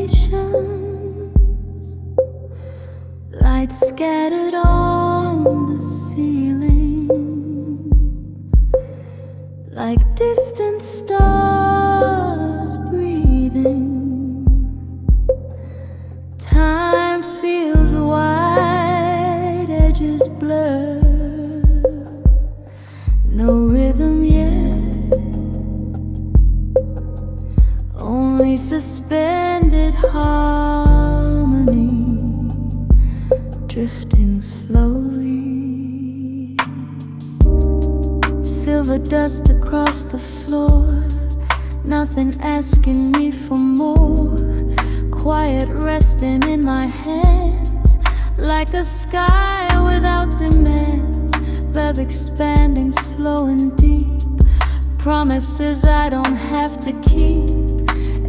constellations, light scattered on the ceiling, like distant stars breathing. Time feels wide, edges blur, no rhythm yet, only suspended harmony, drifting slowly. Silver dust across the floor, nothing asking me for more. Quiet resting in my hands, like a sky without demands. Love expanding slow and deep, promises I don't have to keep.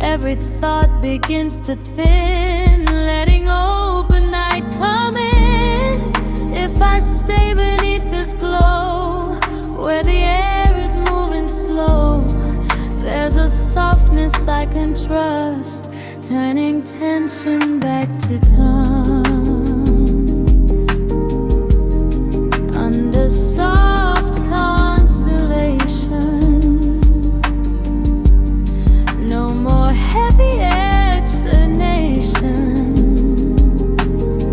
Every thought begins to thin, letting open night come in. If I stay beneath this glow, where the air is moving slow, there's a softness I can trust, turning tension back to tongues. Under soft constellations, no more heavy explanations,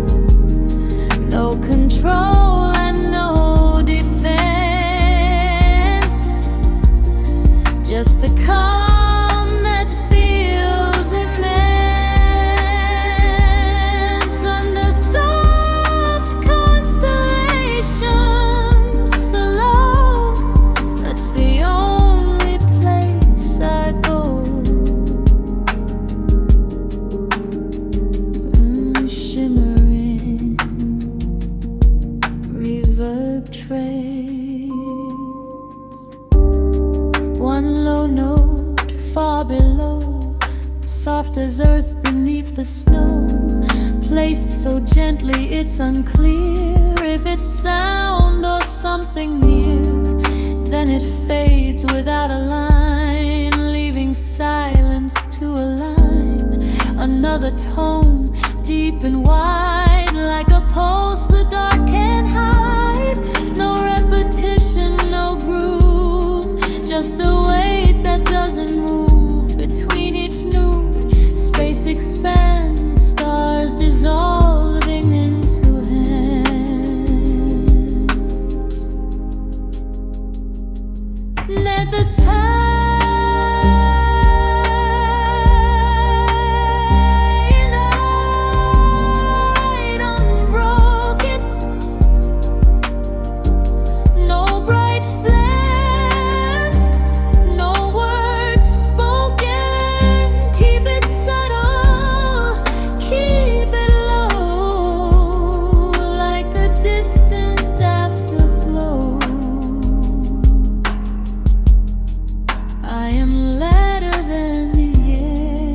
no control and no defense, just a calm that feels immense. Under soft constellations alone, that's the only place I go. Shimmering reverb trails, one low note far below, soft as earth beneath the snow, placed so gently it's unclear if it's sound or something near. Then it fades without a line, leaving silence to align. Another tone, deep and wide, like a pulse the dark can't hide. No repetition, no groove, just a weight that doesn't move. Between each note, space expands, stars dissolving into hands. Let the tide unbroken, no bright flare, no words spoken. Keep it subtle, keep it low, like a distant afterglow. I am lighter than the air,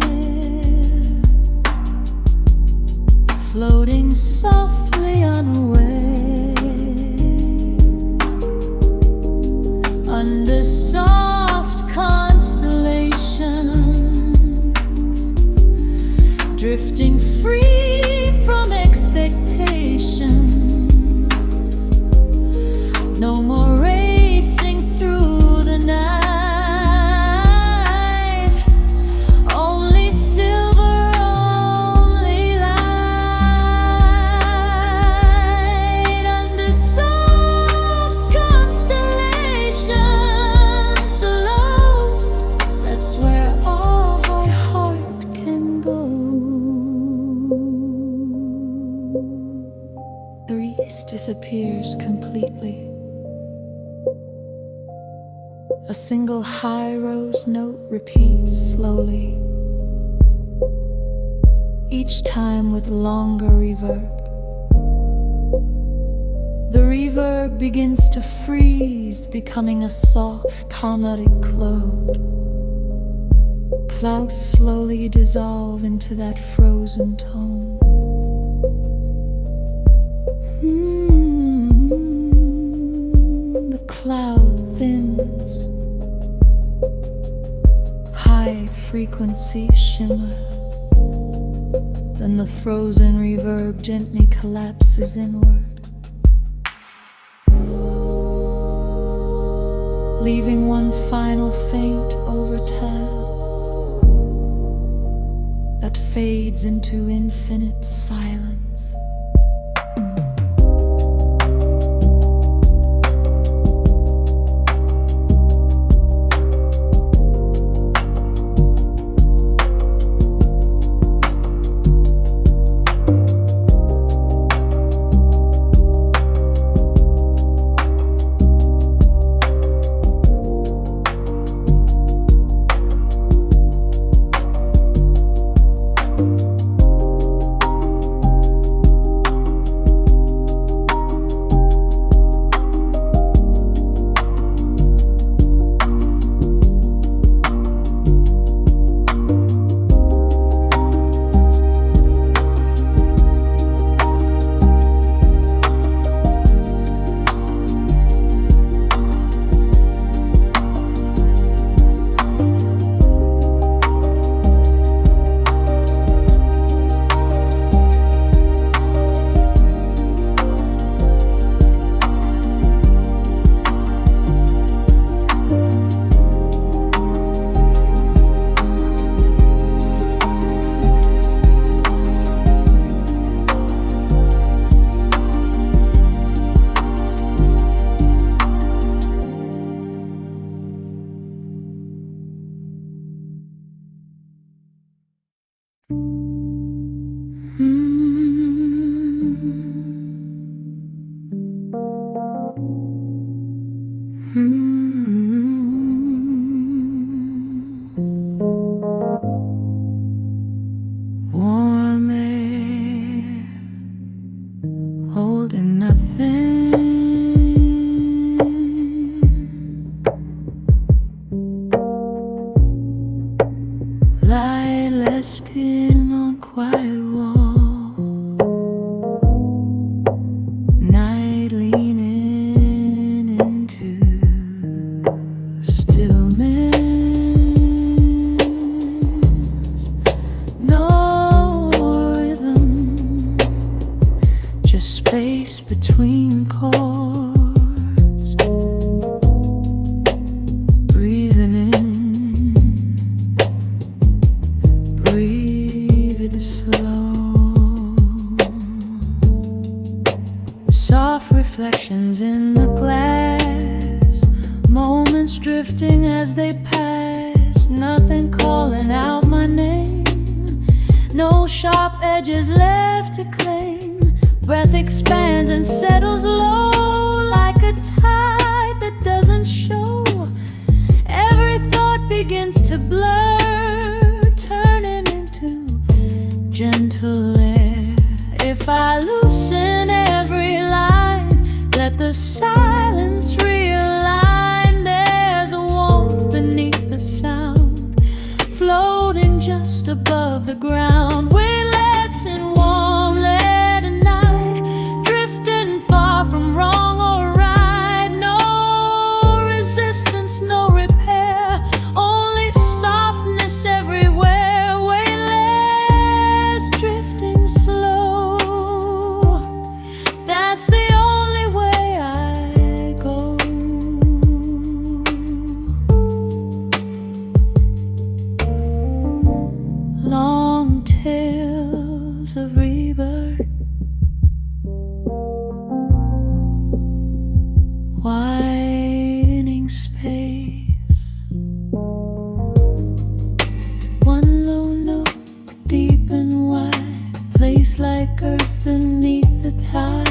floating softly unaware, under soft constellations, drifting free from expectations. No more racing through the night, only silver, only light. Under soft constellations alone, that's where all my heart can go. The east disappears completely. A single high rose note repeats slowly, each time with longer reverb. The reverb begins to freeze, becoming a soft harmonic cloud. Clouds slowly dissolve into that frozen tone. The cloud thins, high frequency shimmer, Then the frozen reverb gently collapses inward, leaving one final faint overtab that fades into infinite silence. Warm air, holding nothing. Lightless skin on quiet wall. Night leaning into stillness. No rhythm, just space between chords. Breathing in, breathe it slow. Soft reflections in the glass, moments drifting as they pass. Nothing calling out my name, no sharp edges left to claim. Breath expands and settles low like a tide that doesn't show. Every thought begins to blur, turning into gentle air. If I loosen every line, let the silence realign. There's a warmth beneath the sound, floating just above the ground. Winglets in warm lead at night, drifting far from wrong or right. No resistance, no repair, only softness everywhere. Weightless, drifting slow, that's the only way I go. Long tales of rebirth, widening space. One low note, deep and wide, place like earth beneath the tide.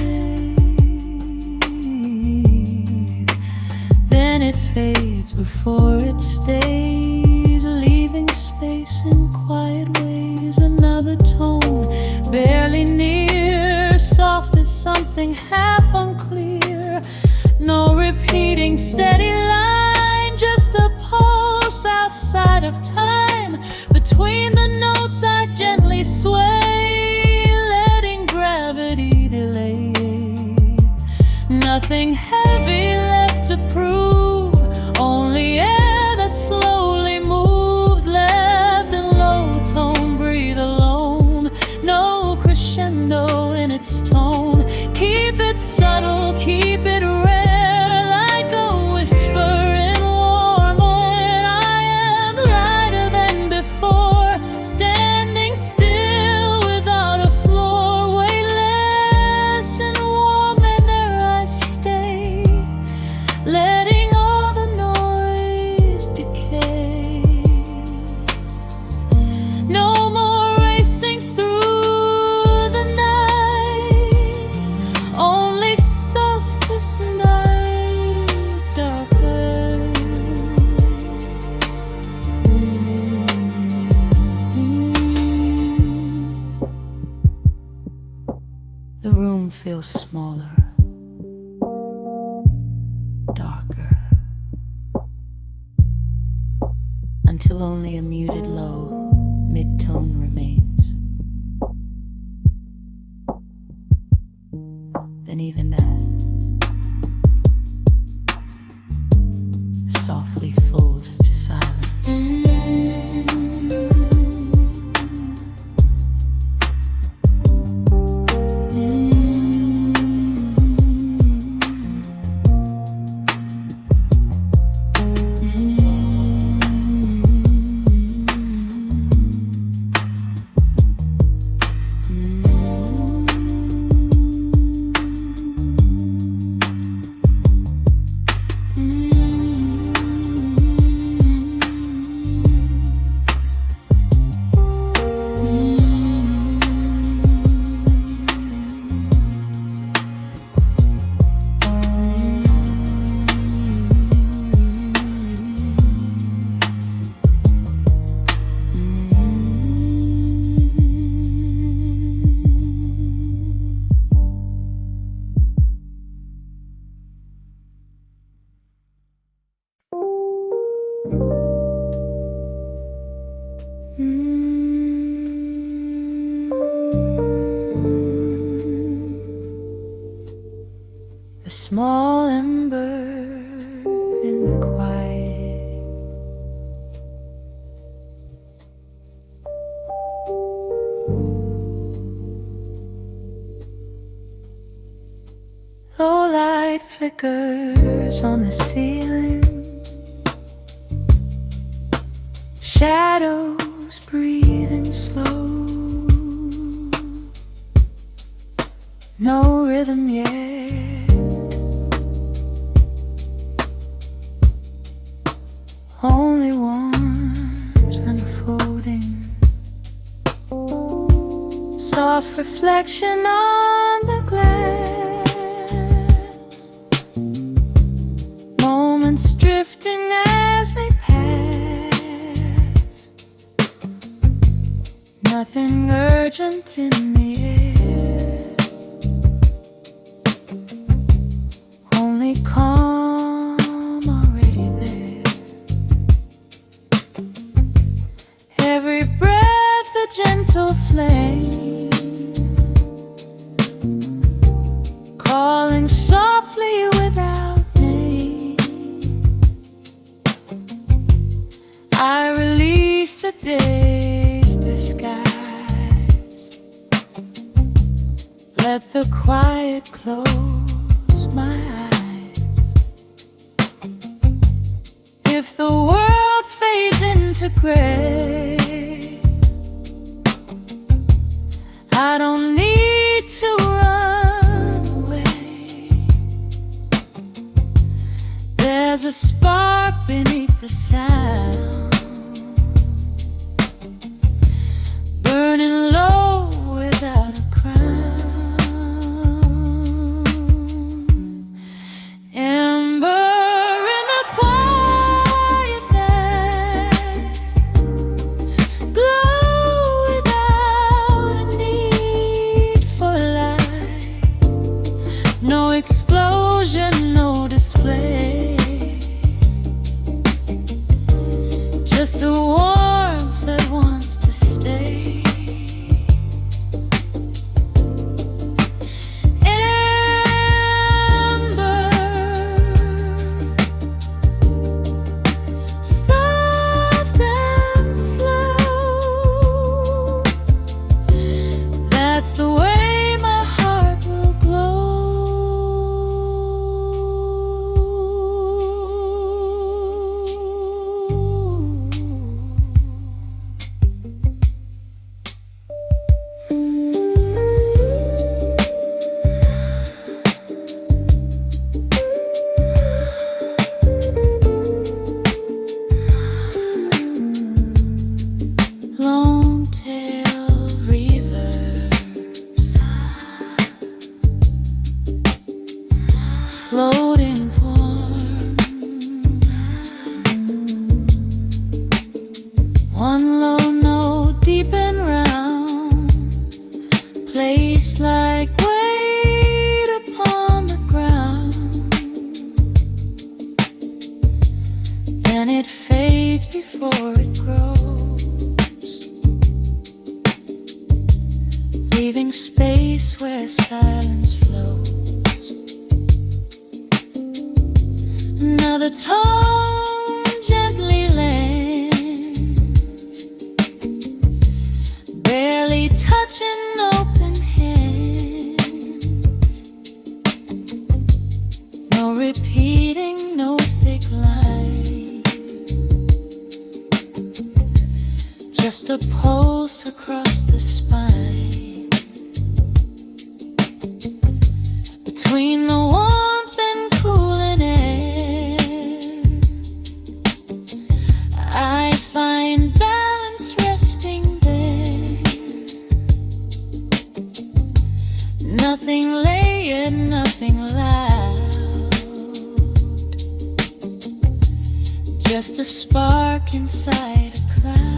Then it fades before it stays, leaving space in quiet ways. Another tone, barely near, soft as something half unclear. No repeating steady line, just a pulse outside of time. Between the notes I gently sway, letting gravity delay. Nothing heavy left to prove, only air that slowly moves. Left in low tone, breathe alone. No subtle, keep it rare, like a whisper in warm oil. I am lighter than before, standing still without a floor, weightless and warm, and there I stay, letting all the noise decay. No more racing through the night, only softest night, darker. The room feels smaller, darker, until only a muted low mid-tone remains. Then even that softly folds into silence. A small ember in the quiet, low light flickers on the ceiling, shadows breathing slow, no rhythm yet, only warmth unfolding, soft reflection on the glass, moments drifting as they pass, nothing urgent in the air, only calm already there. Every breath a gentle flame, calling softly without name. I release the day's disguise, let the quiet close my eyes. If the world fades into gray, I don't need to run away. There's a spark beneath the sound, burning low without a crown. Ember in the quiet night, glow without a need for light. No explosion, no display, creating space where silence flows. Another tone gently lands, barely touching open hands. No repeating, no thick line, just a pulse across the spine. Between the warmth and cooling air, I find balance resting there. Nothing layered, nothing loud, just a spark inside a cloud.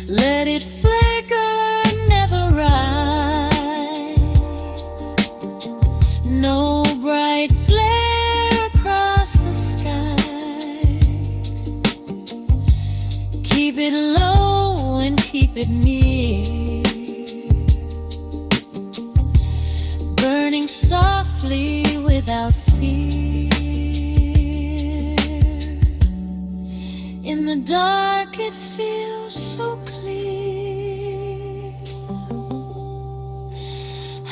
Let it flicker, never rise. No bright flare across the skies. Keep it low and keep it near, burning softly without fear. In the dark it feels so clear.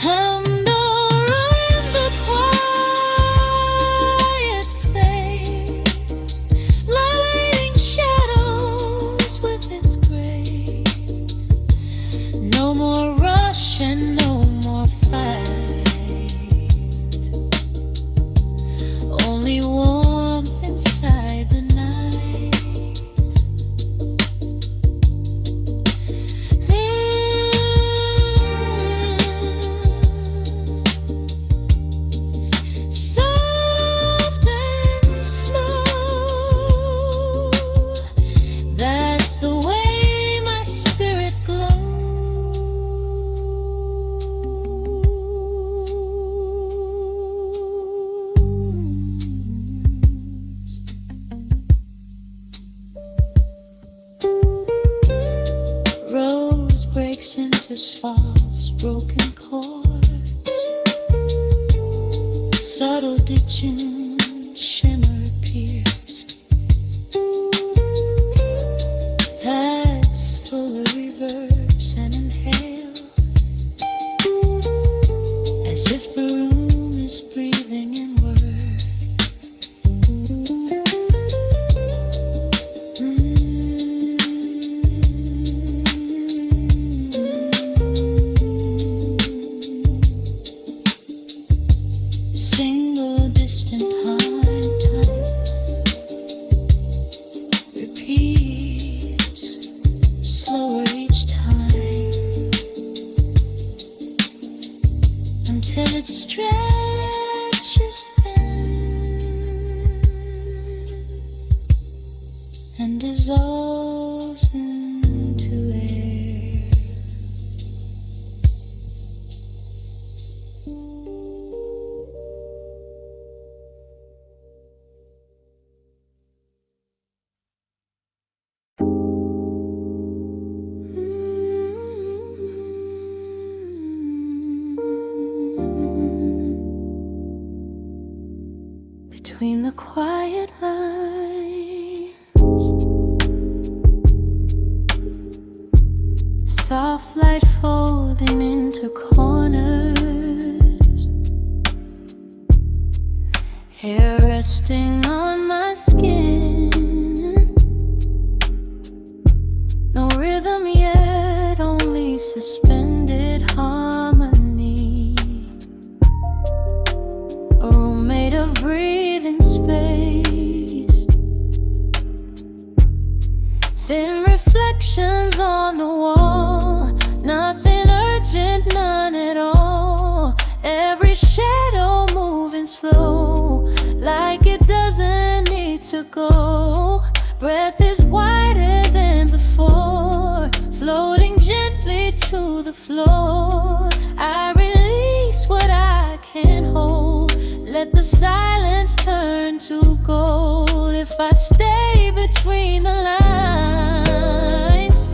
And around the quiet space, lighting shadows with its grace. No more rush and no more fight, only warmth inside the night. Soft and slow, that's the way my spirit glows. Rose breaks into soft broken chords, subtle ditching shimmer appears. Add slow reverse and inhale, as if the room is breathing inward. Single distant hum time repeats slower each time, until it stretches thin and dissolves into air. Between the quiet lines, soft light folding into corners, hair resting on my skin. No rhythm yet, only suspended harmony. A room made of breathing space, thin reflections on the wall. Nothing urgent, none at all. Every shadow moving slow, like it doesn't need to go. Breath is wider than before, floating gently to the floor. I release what I can't hold, let the silence turn to gold. If I stay between the lines,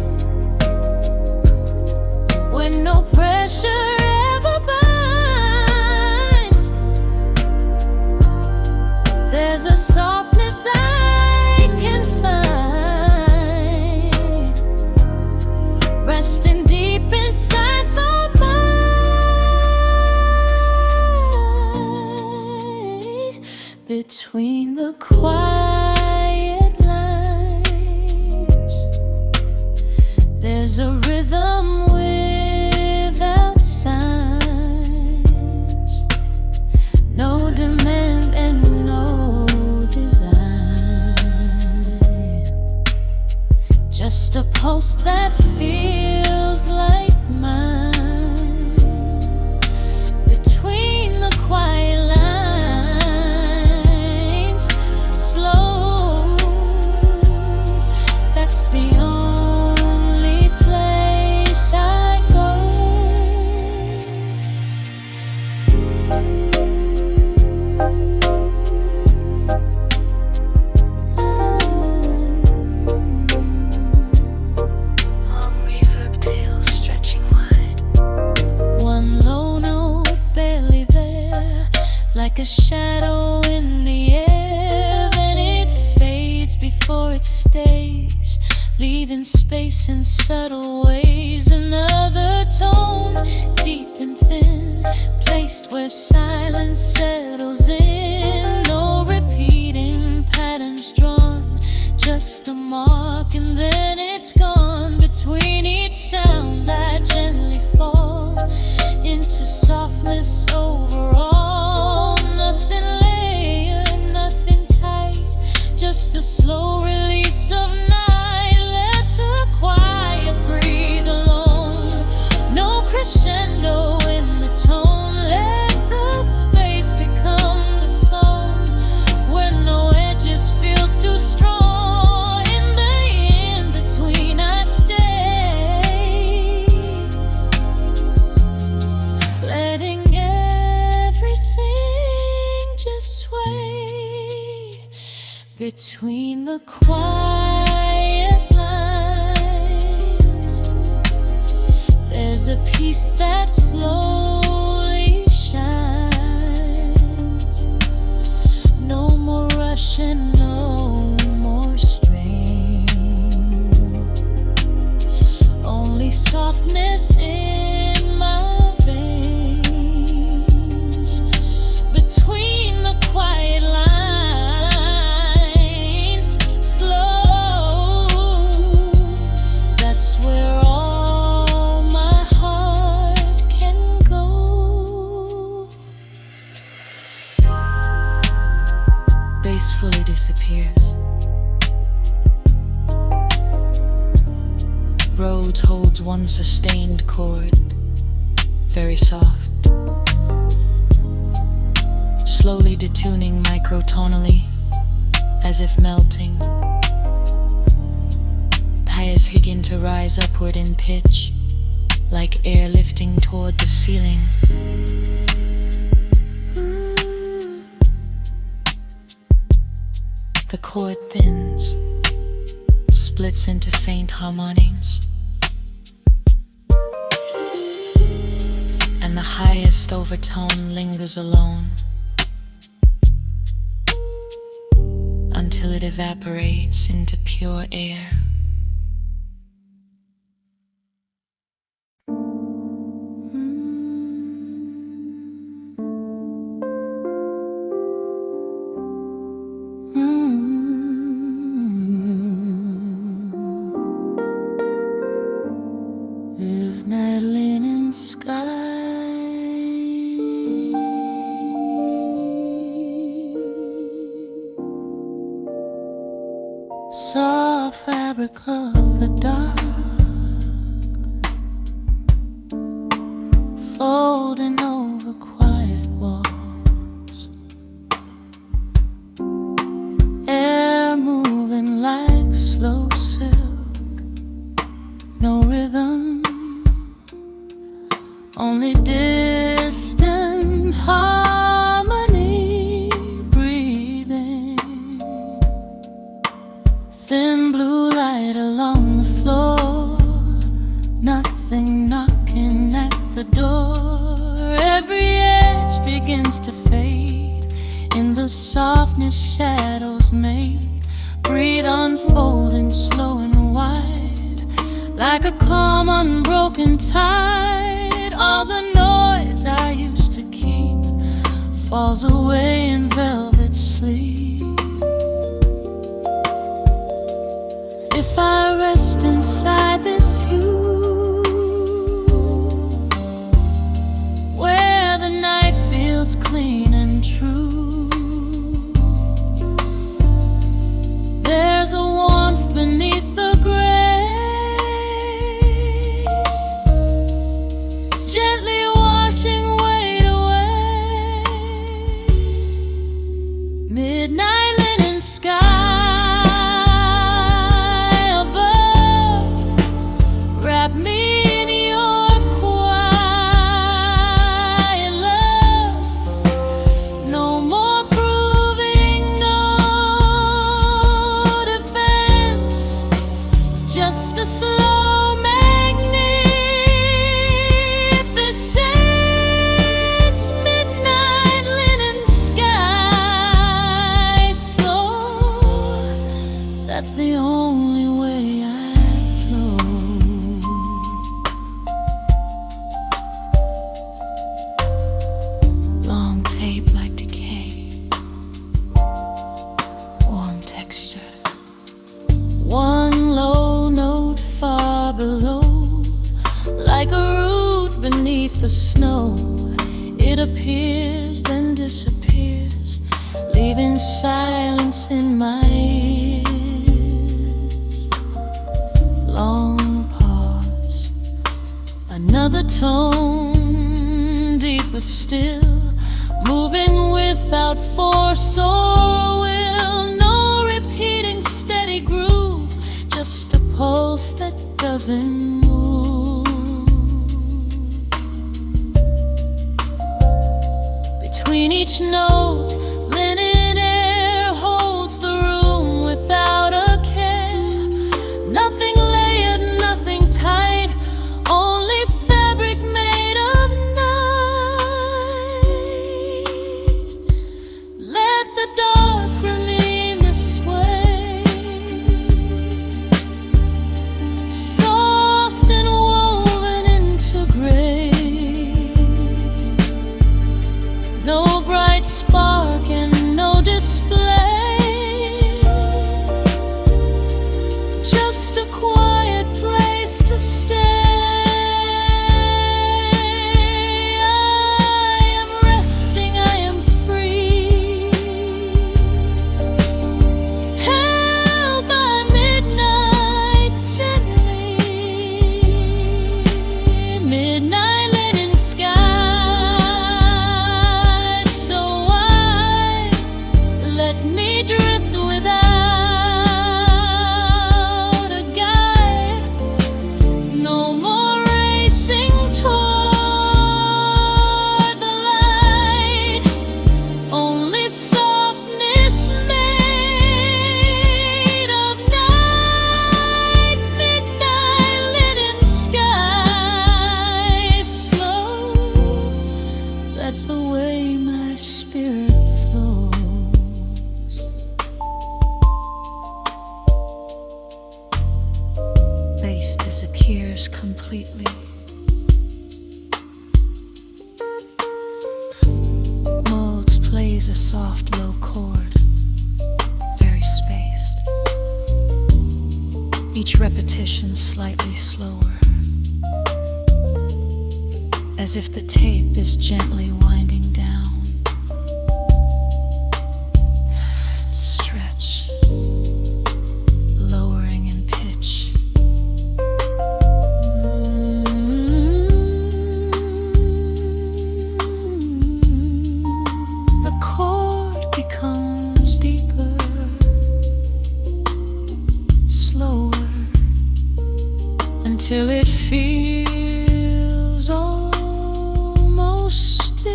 Between the quiet lines, there's a rhythm without signs, no demand and no design, just a pulse that feels like mine. Between the quiet lines, slow, that's the only place I go. Long reverb tail stretching wide, one low note barely there, like a shadow in the air. Then it fades before it stays, leaving space in subtle ways. Another tone, deep and thin, placed where silence settles in. No repeating patterns drawn, just a mark and then it's gone. Between each sound I gently fall into softness overall. Nothing layered, nothing tight, just a slow release of night. Let the quiet breathe alone, no crescendo in the tone. Let the space become the song, where no edges feel too strong. In the in-between I stay, letting everything just sway. Between the quiet lines, there's a peace that slowly shines. No more rush and no more strain, only softness in my veins. Between the quiet lines, slow, that's where all my heart can go. Bass fully disappears. Rhodes holds one sustained chord, very soft, slowly detuning microtonally, as if melting. Highs begin to rise upward in pitch, like air lifting toward the ceiling. The chord thins, splits into faint harmonies, and the highest overtone lingers alone until it evaporates into pure air. Of night linen sky, soft fabric of the dark, folding over quiet walls, air moving like slow silk, no rhythm, only distant harmony breathing. Thin blue light along the floor, nothing knocking at the door. Every edge begins to fade in the softness shadows make. Breathe unfolding slow and wide, like a calm unbroken tide. All the noise I used to keep falls away in velvet sleep. If I rest inside this hue, where the night feels clean and true, there's a warmth beneath the gray, gently washing weight away. Midnight linen sky above, wrap me in your quiet love. No more proving, no defense, just a slow magnificence. Midnight linen sky slow, that's the only way I flow. Long tape like decay, warm texture, one low note far below, like a root beneath the snow. It appears, then disappears, leaving silence in my ears. Long pause, another tone, deeper still, moving without force or will. No repeating steady groove, just a pulse that doesn't move. Between each note, linen air holds the room without a care. Nothing layered, nothing tight, only fabric made of night. Let the dark remain this way, soft and woven into gray. No bright spark and no display, just a quiet place to stay. I am resting, I am free, held by midnight gently. Midnight linen sky so wide, let me drift without a guide. No more racing toward the light, only softness made of night. Midnight linen sky slow, that's the way my spirit flows. Bass disappears completely. Molds plays a soft low chord, very spaced, each repetition slightly slower, as if the tape is gently winding down. Stretch, lowering in pitch. The chord becomes deeper, slower, until it feels almost still.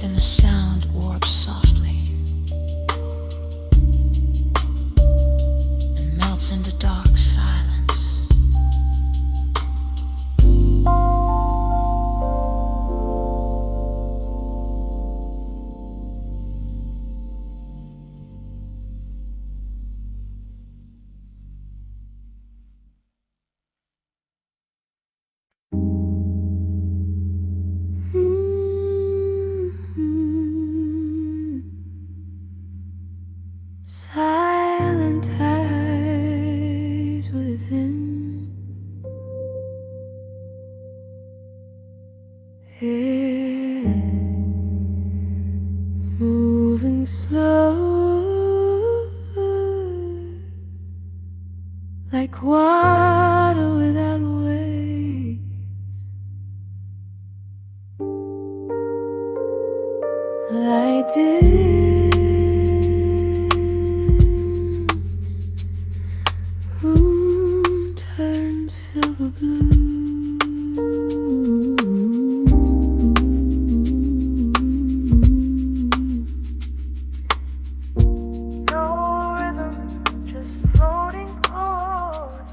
Then the sound warps softly and melts into dark silence. like water without waves. Light dims, room turns silver blue.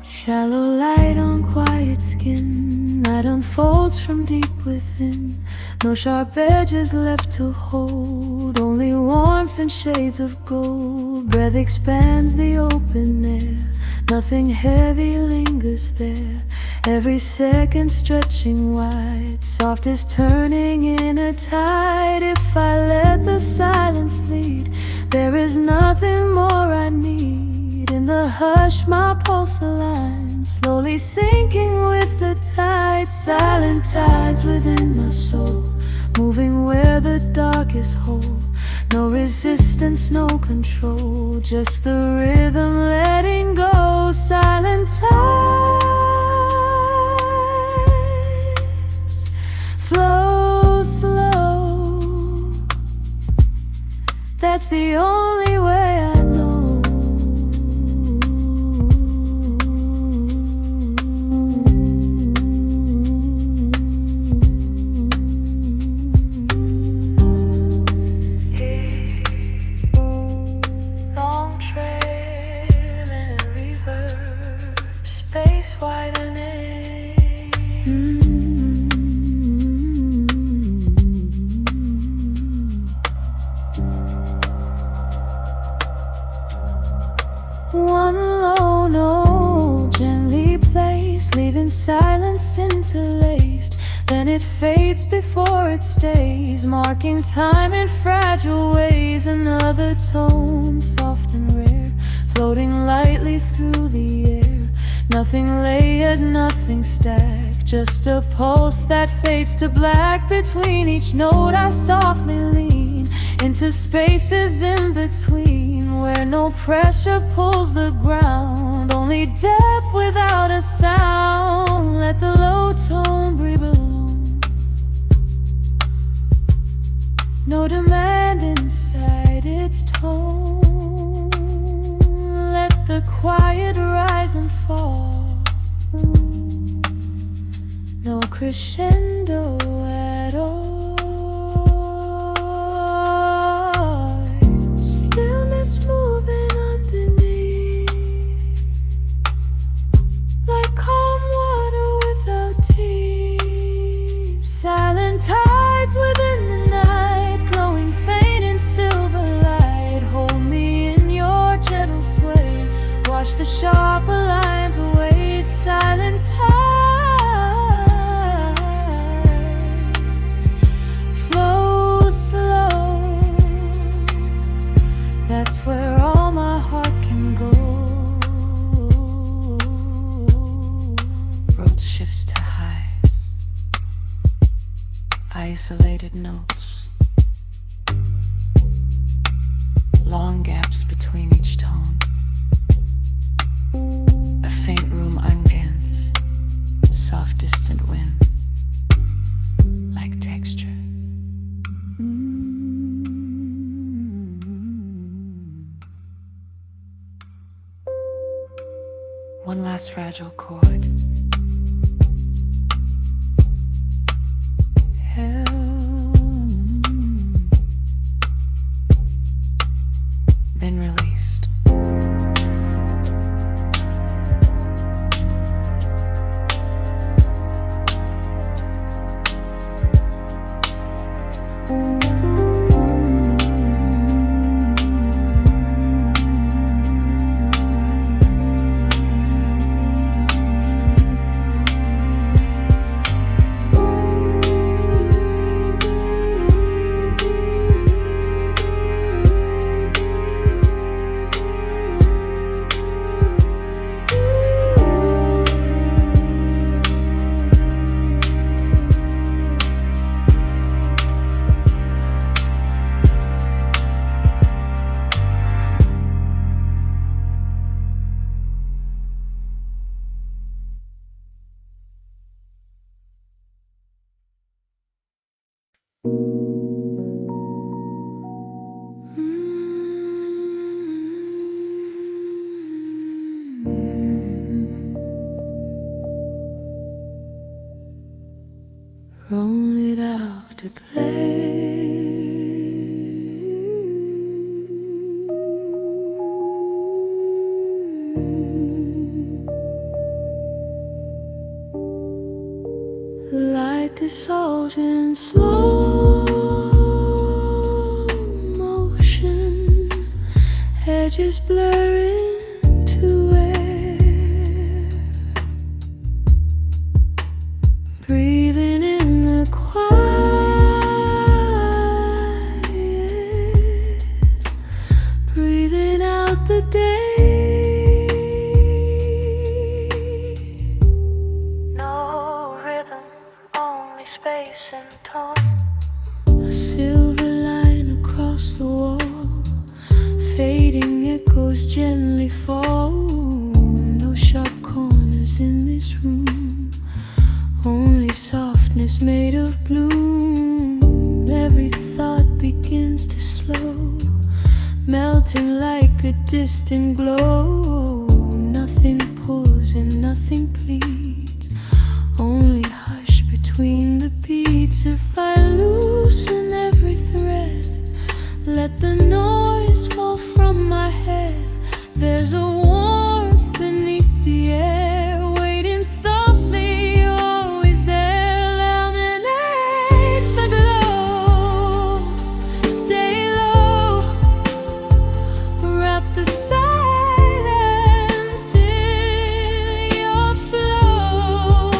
Shallow light on quiet skin, night unfolds from deep within. No sharp edges left to hold, only warmth and shades of gold. Breath expands the open air, nothing heavy lingers there. Every second stretching wide, soft is turning in a tide. If I let the silence lead, there is nothing more I need. In the hush, my pulse aligns, slowly sinking with the tide. Silent tides within my soul, moving where the dark is whole. No resistance, no control, just the rhythm letting go. Silent tides flow slow, that's the only way I know. Space widening. One low note gently placed, leaving silence interlaced. Then it fades before it stays, marking time in fragile ways. Another tone, soft and rare, floating lightly through the air. Nothing layered, nothing stacked, just a pulse that fades to black. Between each note I softly lean into spaces in between, where no pressure pulls the ground, only depth without a sound. Let the low tone breathe alone, no demand inside its tone. Let the quiet rise and fall, no crescendo at all. Stillness moving underneath, like calm water without teeth. Silent tides within the night, glowing faint in silver light. Hold me in your gentle sway, wash the sharper lines away. Silent tides flow slow, that's where all my heart can go. Road shifts to highs, isolated notes, long gaps between each tone. A faint room ungans, soft distant wind, like texture. One last fragile chord, held, then released. light dissolves in slow motion, edges blur into air, breathing in the quiet, breathing out the day. Space and tone. A silver line across the wall, fading echoes gently fall. No sharp corners in this room, only softness made of bloom. Every thought begins to slow, melting like a distant glow. Nothing pulls and nothing pleads, only hush between the beats. If I loosen every thread, let the noise fall from my head. There's a warmth beneath the air, waiting softly, always there. Illuminate the glow, stay low, wrap the silence in your flow.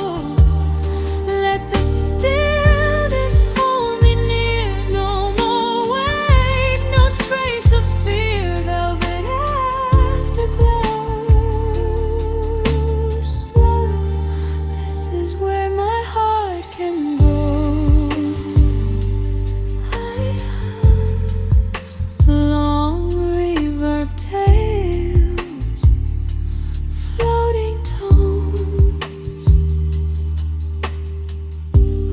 Let the stillness hold me near, no more weight, no trace of fear. Velvet afterglow, slow, this is where my heart can go. Long reverb tales, floating tones,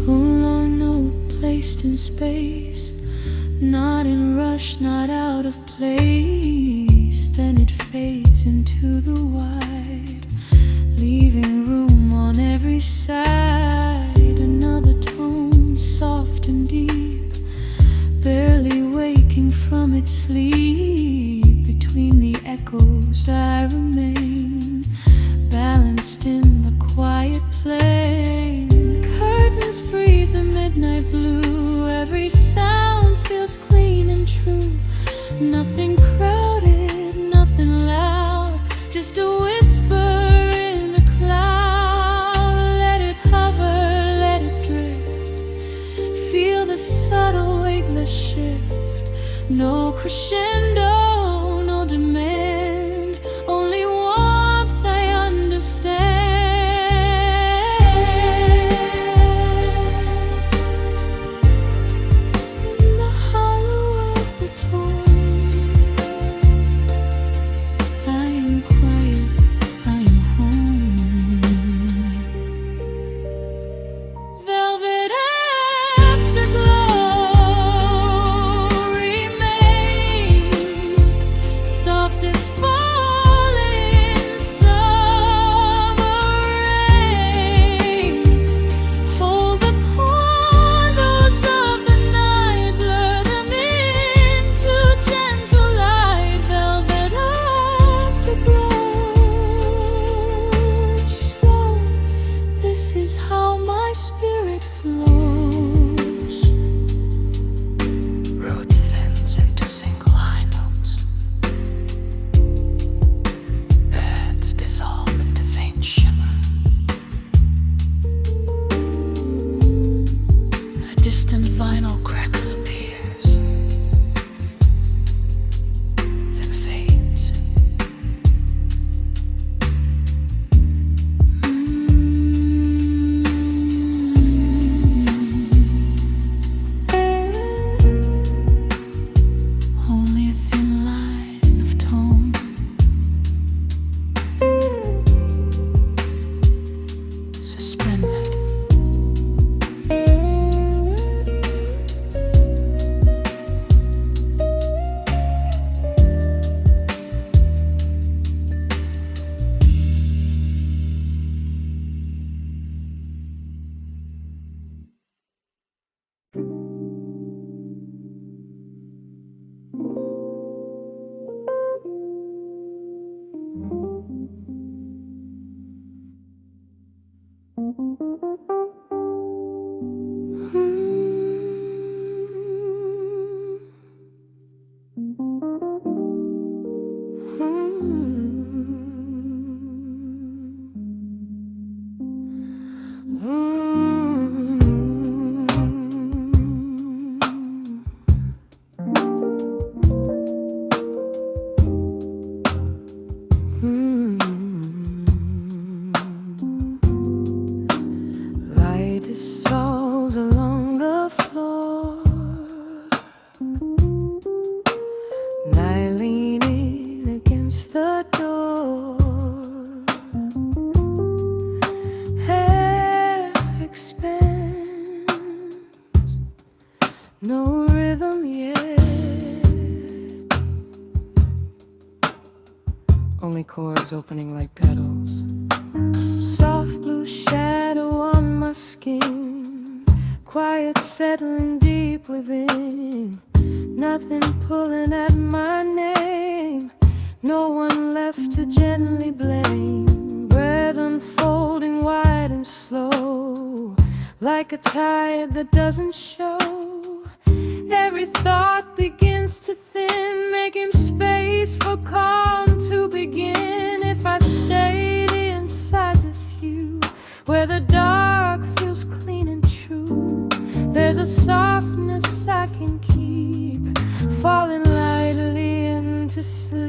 hula note placed in space, not in rush, not out of place. Then it fades into the wide, leaving room on every side. Another tone, soft and deep, barely waking from its sleep. Between the echoes I remain, balanced in the quiet plain. Curtains breathe the midnight blue, every sound feels clean and true. Nothing crowded, nothing loud, just a whisper in a cloud. Let it hover, let it drift, feel the subtle weightless shift. No crescendo, no demand, only warmth I understand. In the hollow of the tone, Light dissolves along the floor, and I lean in against the door. Hair expands, no rhythm yet, only chords opening like petals. Soft blue shadow on my skin, quiet settling deep within. Nothing pulling at my name, no one left to gently blame. Breath unfolding wide and slow, like a tide that doesn't show. Every thought begins to thin, making space for calm to begin. If I stayed inside this hue, where the dark feels clean and true, there's a softness I can keep, falling lightly into sleep.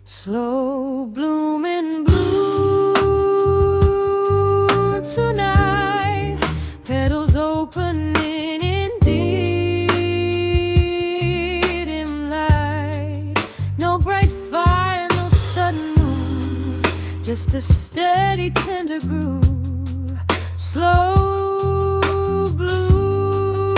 Slow blooming blue tonight, petals opening in deep dim light. No bright fire, no sudden move, just a steady tender groove. Slow bloom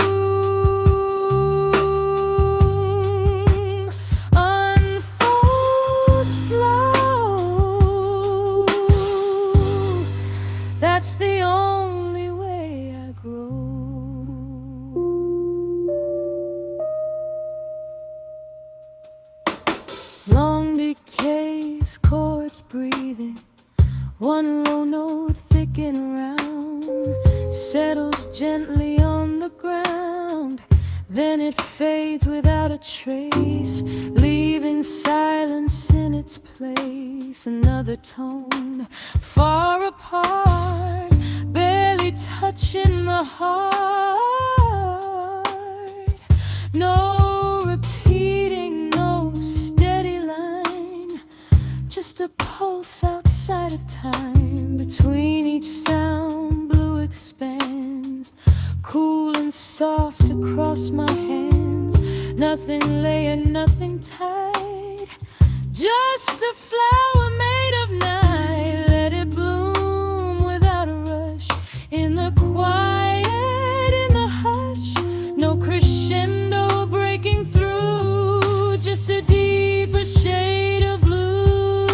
unfold slow. That's the only way I grow. Long decays, chords breathing, one low note thick and round, settles gently on the ground. Then it fades without a trace, leaving silence in its place. Another tone, far apart, barely touching the heart. No repeating, no steady line, just a pulse outside of time. Between each sound, blue expands, cool and soft across my hands. Nothing laying, nothing tied, just a flower made of night. Let it bloom without a rush, in the quiet, in the hush. No crescendo breaking through, just a deeper shade of blue.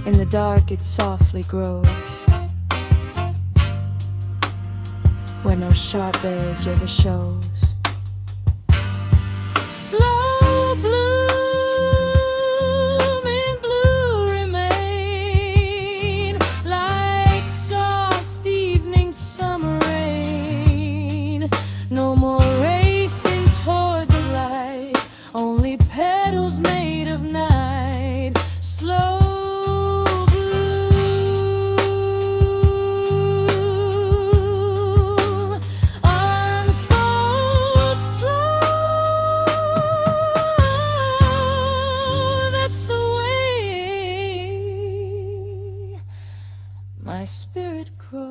In the dark it softly grows, where no sharp edge ever shows. Slow blooming blue remain, like soft evening summer rain. No more racing toward the light, only petals made of night. Slow my spirit grows.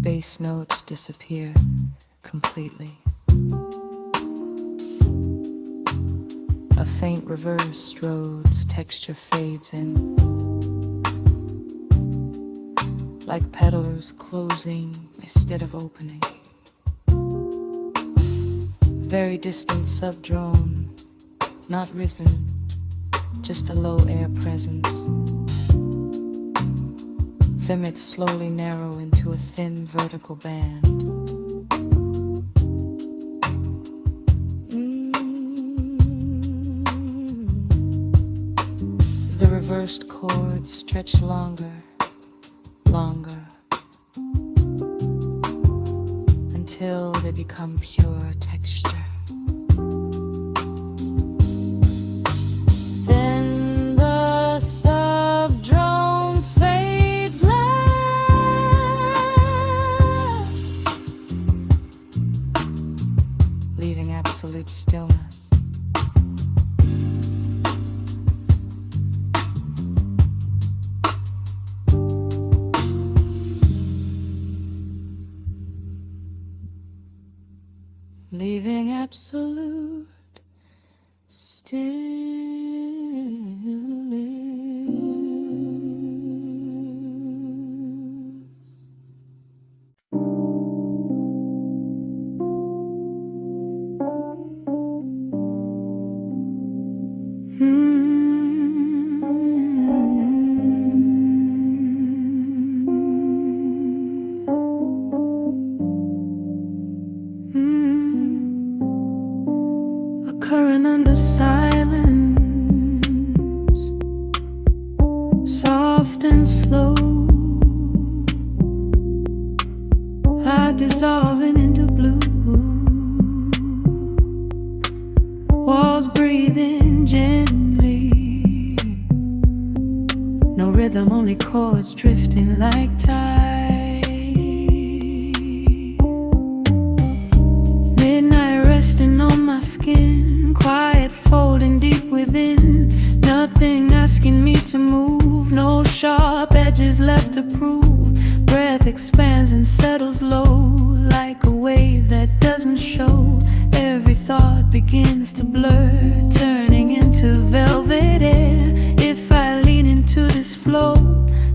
Bass notes disappear completely. A faint reverse Rhodes texture fades in, like petals closing instead of opening. Very distant subdrone, not rhythm, just a low air presence. Vimits slowly narrow into a thin vertical band. The reversed chords stretch longer, longer, until they become pure texture. absolute stillness. Occurring under silence, soft and slow, light dissolving into blue, walls breathing gently, no rhythm, only chords drifting like tide. Midnight resting on my skin, quiet folding deep within, nothing asking me to move, no sharp edges left to prove. Breath expands and settles low, like a wave that doesn't show. Every thought begins to blur, turning into velvet air. If I lean into this flow,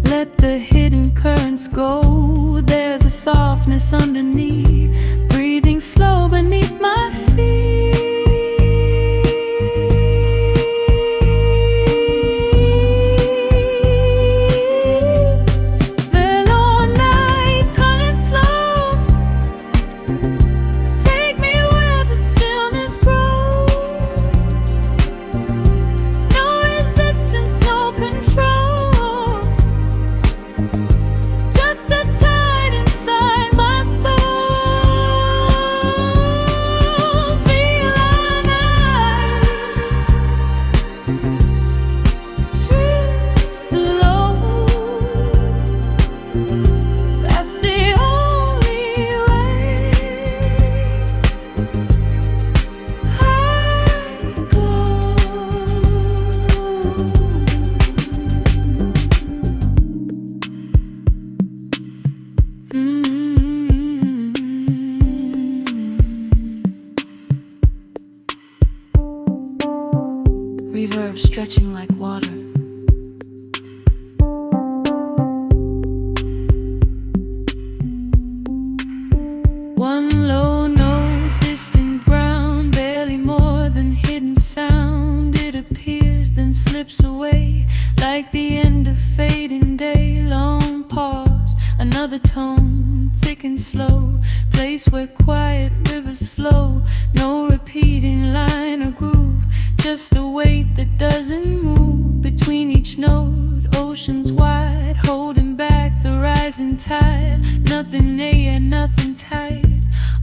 let the hidden currents go. There's a softness underneath, breathing slow beneath my feet. Reverb stretching like water. One low note, distant ground, barely more than hidden sound. It appears, then slips away, like the end of fading day. Long pause, another tone, thick and slow, place where quiet rivers flow. No repeating line or groove, just a weight that doesn't move. Between each note, oceans wide, holding back the rising tide. Nothing near, nothing tight,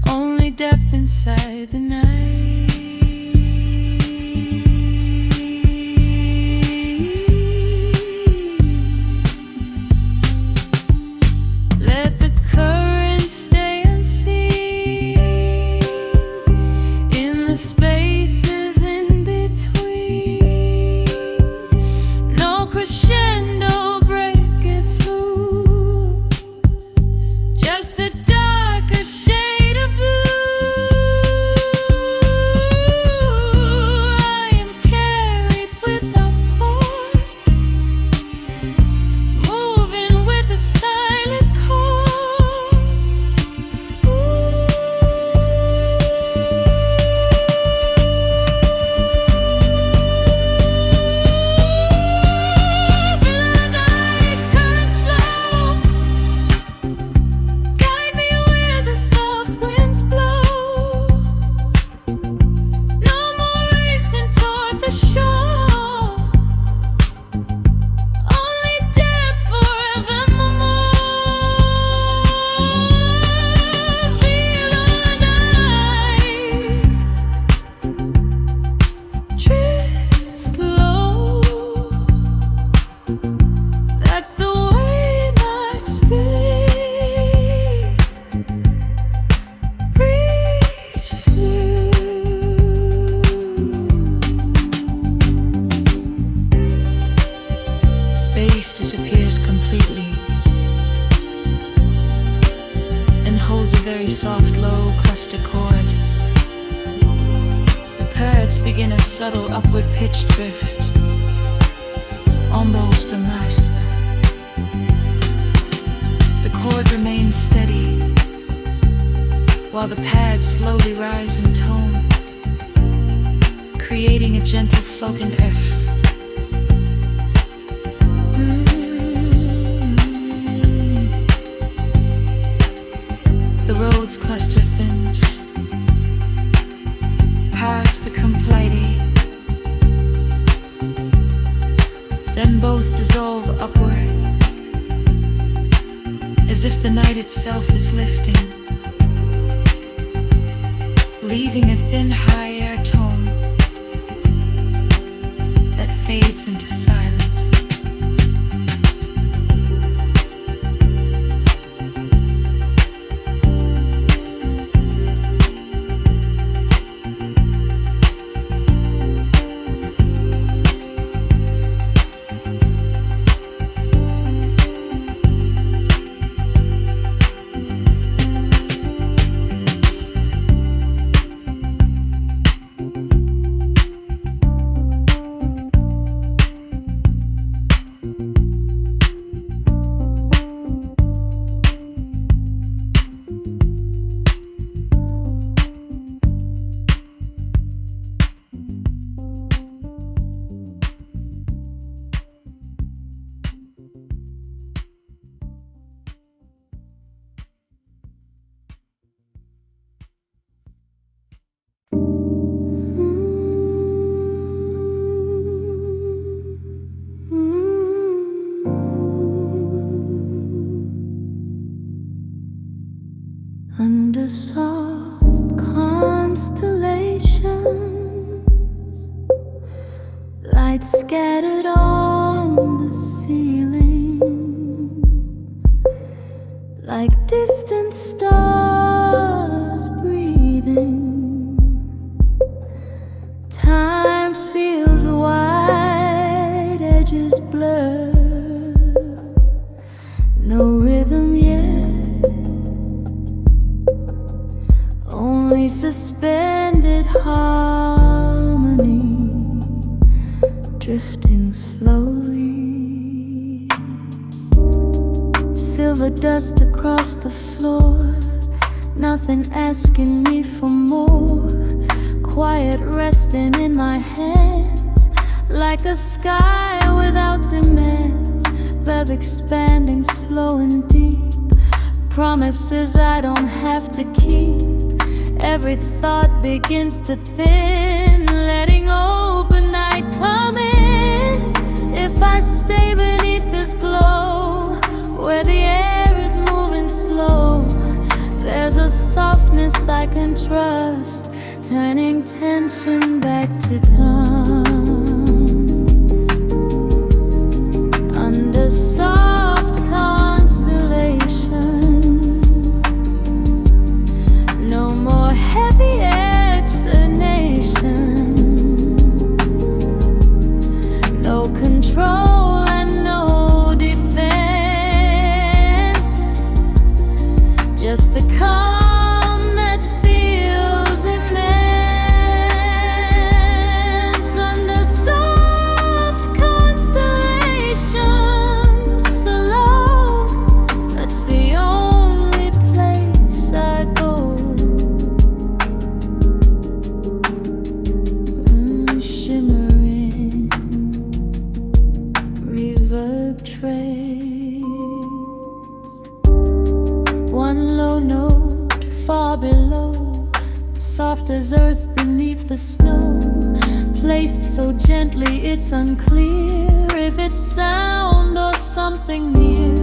only depth inside the night. Let the current stay unseen in the spaces in between. No crescendo break it through, just a darker shade of blue. I am carried without force, moving with a silent course. The night currents slow, guide me where the soft winds blow. No more racing toward the shore, only depth forevermore. Feel our night drift low. That's the way my spirit breathes through. Bass disappears completely and holds a very soft, low cluster chord. subtle upward pitch drift, almost a master. The chord remains steady, while the pads slowly rise in tone, creating a gentle floating F. The road's cluster thins, paths become plighty, then both dissolve upward, as if the night itself is lifting, leaving a thin high air tone that fades into silence. Under soft constellations, light scattered on the ceiling, like distant stars breathing. Time feels wide, edges blur, no rhythm yet, only suspended harmony, drifting slowly. Silver dust across the floor, nothing asking me for more. Quiet resting in my hands, like a sky without demands. Web expanding slow and deep, promises I don't have to keep. Every thought begins to thin, letting open night come in. If I stay beneath this glow, where the air is moving slow, there's a softness I can trust, turning tension back to dance. Under soft constellations, no more heavy explanations, no control and no defense, just a calm that feels immense. Under soft constellations, alone, that's the only place I go. Shimmering reverb trails, one low note far below, soft as earth beneath the snow, placed so gently it's unclear if it's sound or something near.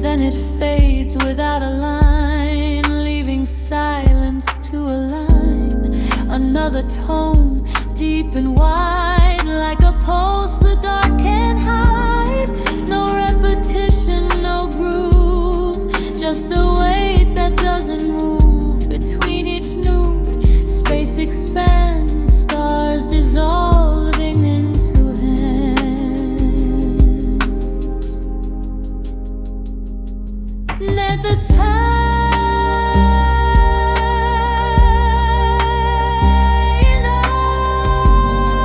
Then it fades without a line, leaving silence to align. Another tone, deep and wide, like a pulse the dark can't hide. No repetition, no groove, just a weight that doesn't move. Between each nude, space expands, stars dissolving into hands. Let the time on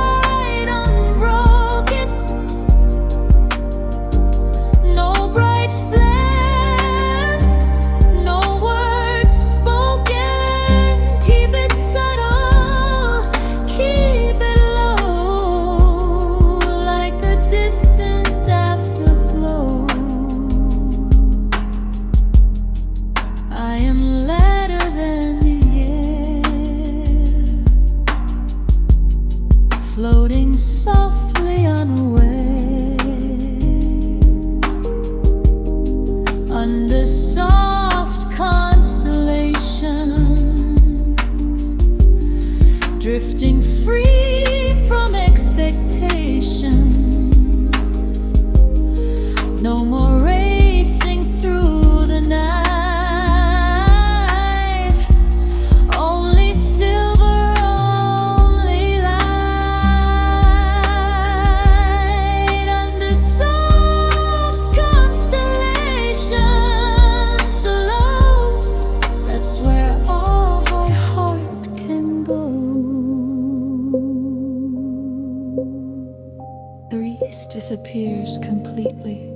The east disappears completely.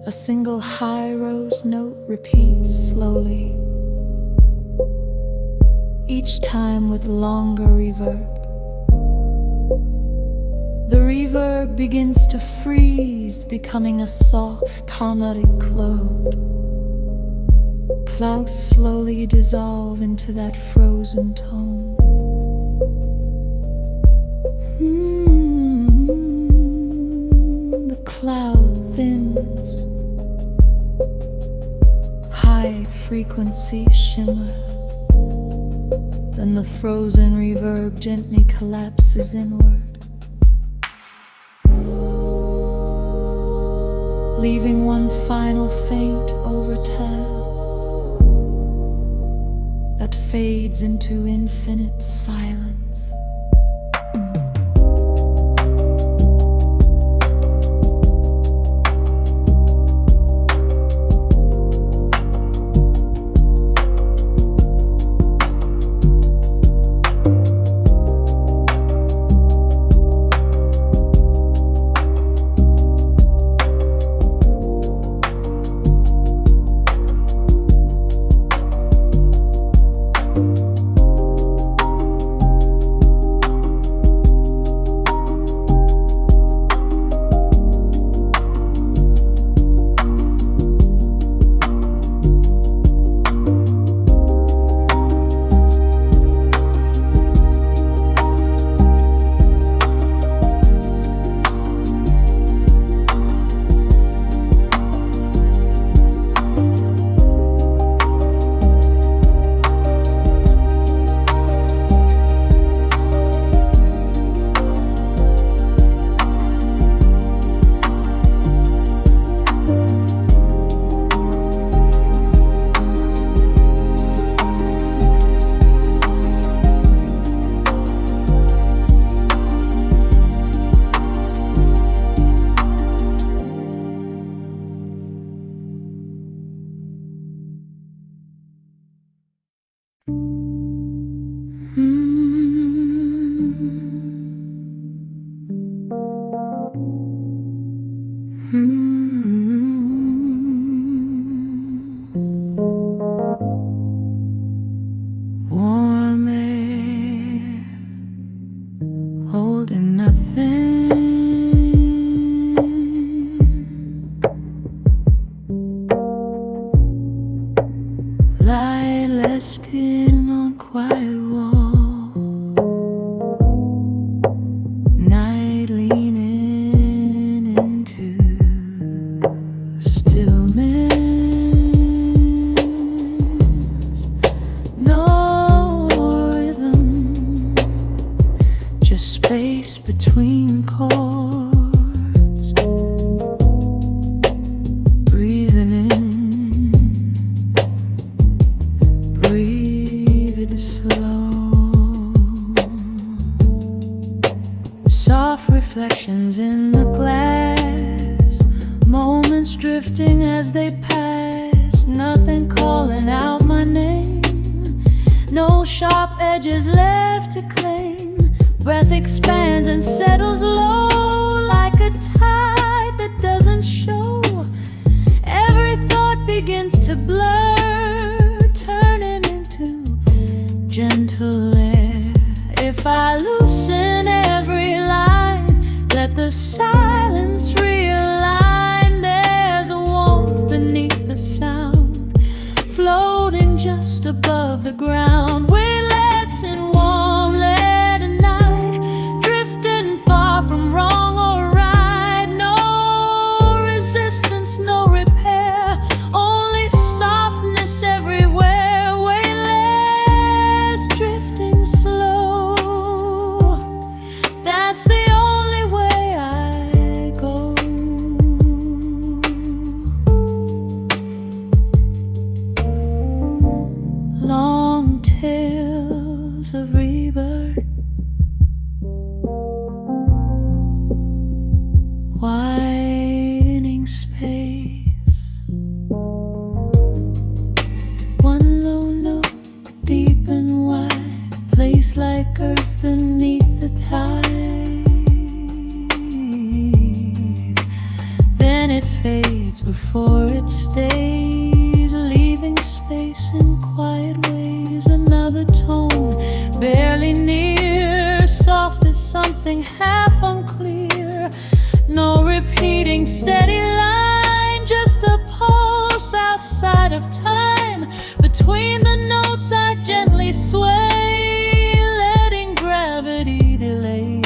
A single high rose note repeats slowly, each time with longer reverb. The reverb begins to freeze, becoming a soft harmonic cloud. Clouds slowly dissolve into that frozen tone. The cloud thins. High frequency shimmer. Then the frozen reverb gently collapses inward, leaving one final faint overtab that fades into infinite silence. Warm air, holding nothing. Lightless skin on quiet wall. Night leaning into stillness. No rhythm, just space between chords. Breathing in, breathe it slow. Soft reflections in the glass, moments drifting as they pass. Nothing calling out my name, no sharp edges left to claim. Breath expands and settles low like a tide that doesn't show. Every thought begins to blur, turning into gentle air. If I loosen every line, let the silence realign. There's a warmth beneath the sound, floating just above the ground. Wavelets in warm lead at night, drifting far from wrong or right. No resistance, no repair, only softness everywhere. Wavelets drifting slow, before it stays, leaving space in quiet ways. Another tone, barely near, soft as something half unclear. No repeating steady line, just a pulse outside of time. Between the notes I gently sway, letting gravity delay.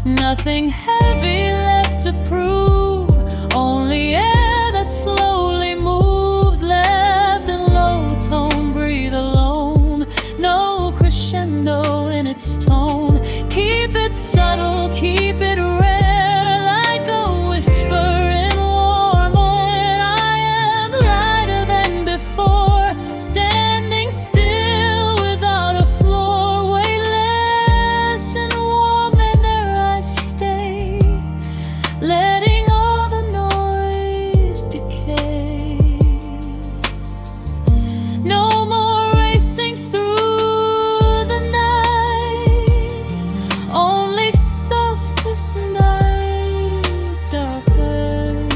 Nothing heavy left to prove, only air that slowly moves. Left in low tone, breathe alone. No crescendo in its tone. Keep it subtle, keep it rare, like a whisper in warm air. I am lighter than before, standing still without a floor. Weightless and warm in air I stay, letting all the noise decay. No more racing through the night, only softness and darker.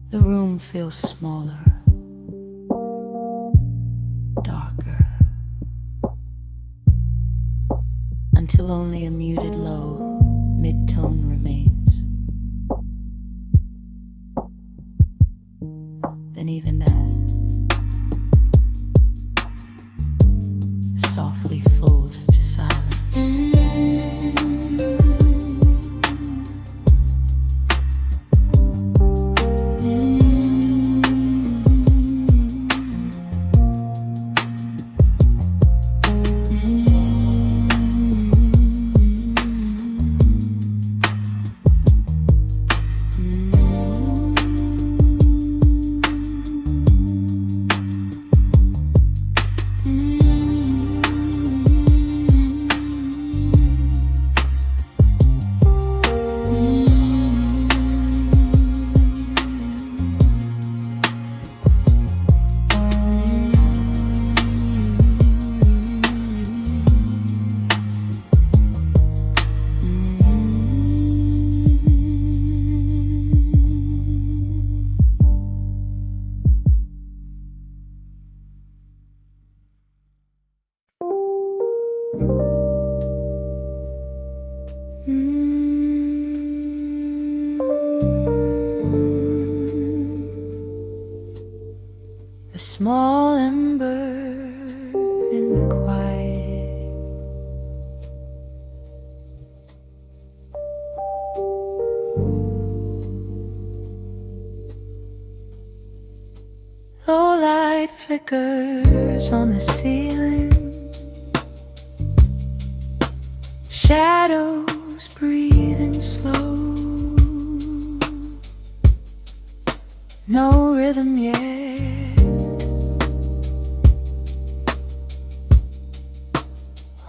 The room feels smaller, darker, until only a muted low mid-tone remains. Then even that softly folds into silence. A small ember in the quiet, low light flickers on the ceiling, shadows breathing slow. No rhythm yet,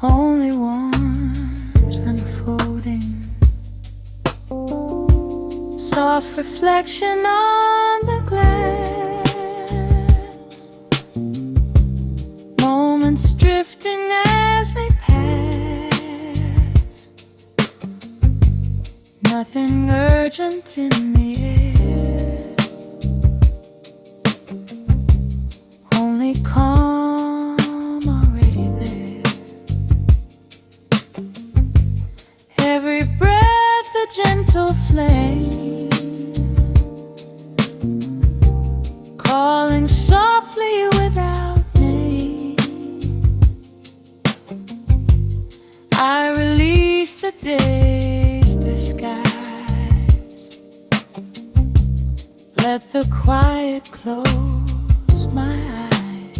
only warmth unfolding, soft reflection on the glass, moments drifting as they pass. Nothing urgent in the air, only calm already there. Every breath a gentle flame, calling softly without name. I release the day's disguise, let the quiet close my eyes.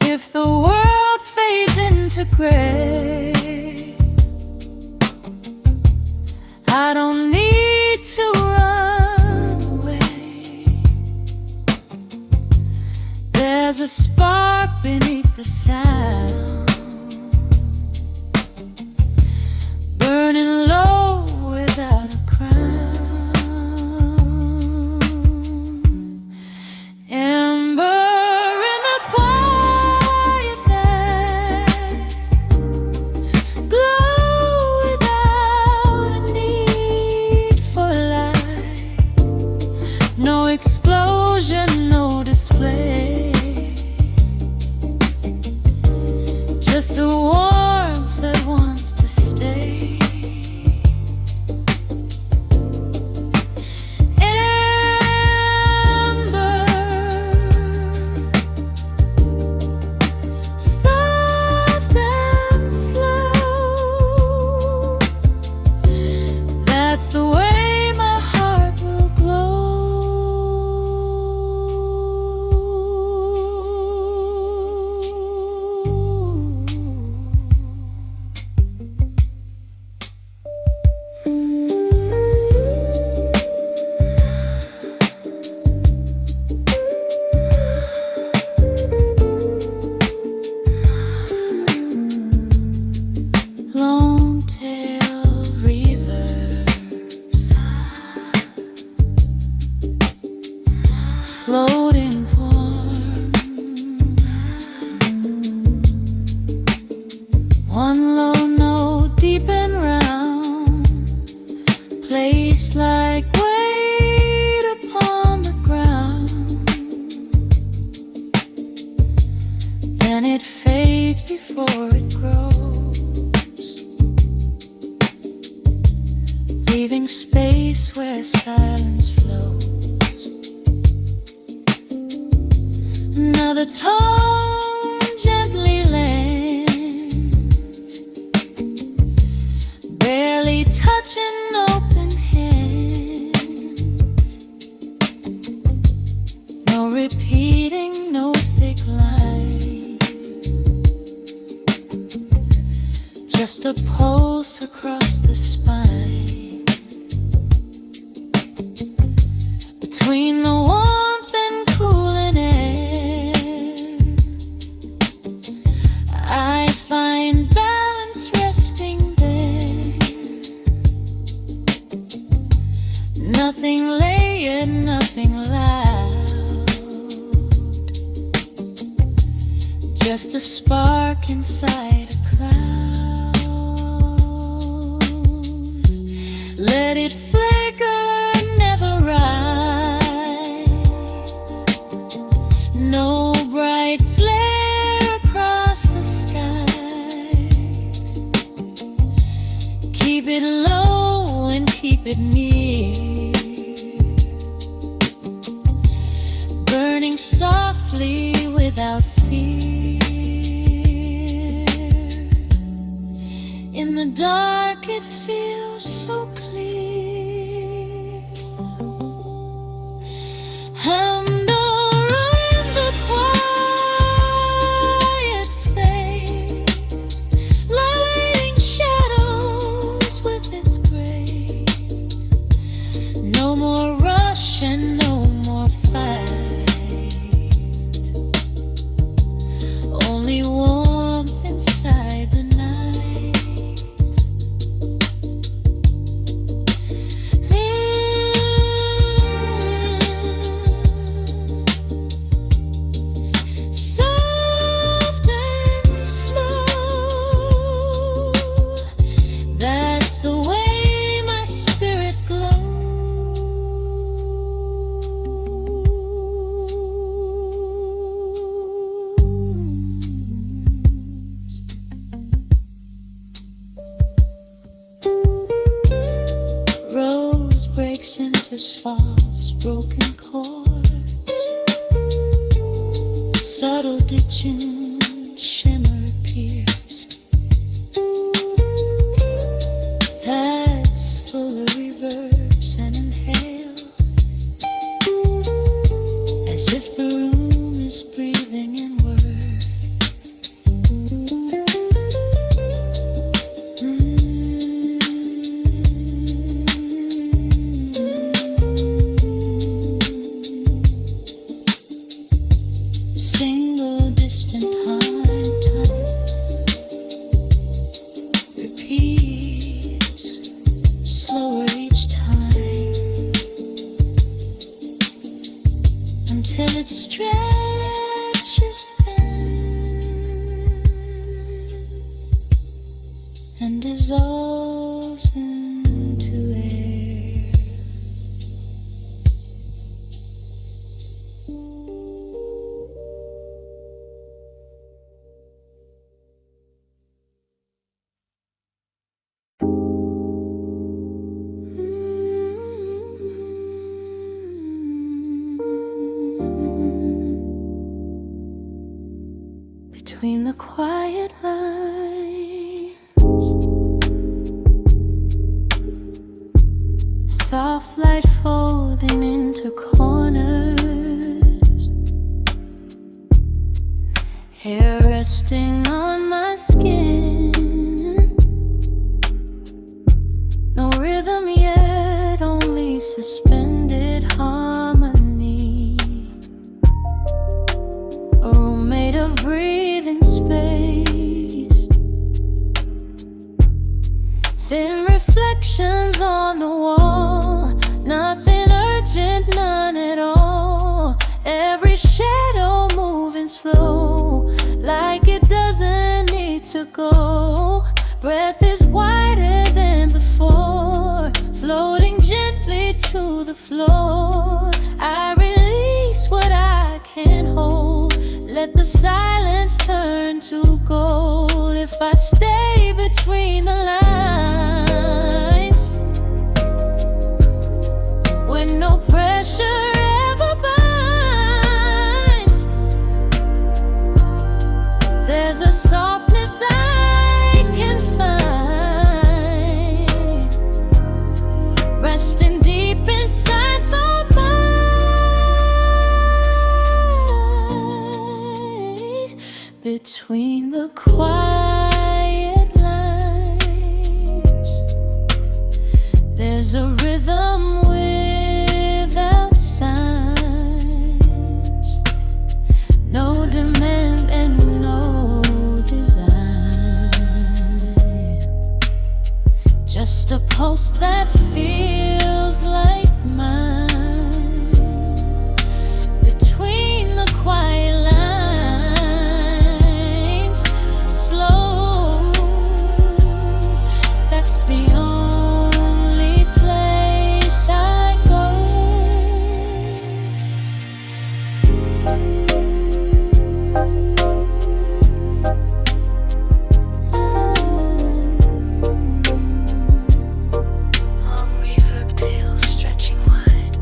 If the world fades into gray, I don't need to run away. There's a spark beneath the sound, burning low without a crown. Ember in the quiet, No explosion, no display, just a warmth that wants to stay. Amber, soft and slow, that's the way my heart will glow. Long tail reverbs, floating warm, one low note deep and round, placed like weight upon the ground. Then it fades before it grows, leaving space where silence flows. Another tone gently lands, barely touching open hands. No repeating, no thick line, just a pulse across the spine. Between the warmth and cooling air, I find balance resting there. Nothing layered, nothing loud, just a spark inside a cloud. Let it flicker, never rise. No bright flare across the skies. Keep it low and keep it near, burning softly without fear. In the dark it feels so clear, and around the quiet space, lighting shadows with its grace. No more rush and no more fight, only warmth inside the night. Soft and slow, that's the way my spirit glows. Rose breaks into soft broken chords, subtle ditching shimmer appears. That slowly reverse and inhale, as if the room is breathing inward. Single distant high time repeats, slower each time, until it stretches thin and dissolves into air. between the quiet lines. Soft light folding into corners, hair resting on my skin. No rhythm yet, only suspended harmony. A room made of breathing space, thin reflections on the wall. Nothing urgent, none at all. Every shadow moving slow, like it doesn't need to go. Breath is wider than before, floating gently to the floor. I release what I can't hold, let the silence turn to gold. If I stay between the lines, when no pressure ever binds, there's a softness I can find, resting deep inside my mind. Between the quiet lines, there's a rhythm without signs, no demand and no design, just a pulse that feels like mine. Between the quiet lines, slow, that's the only place I go. Long reverb tail stretching wide.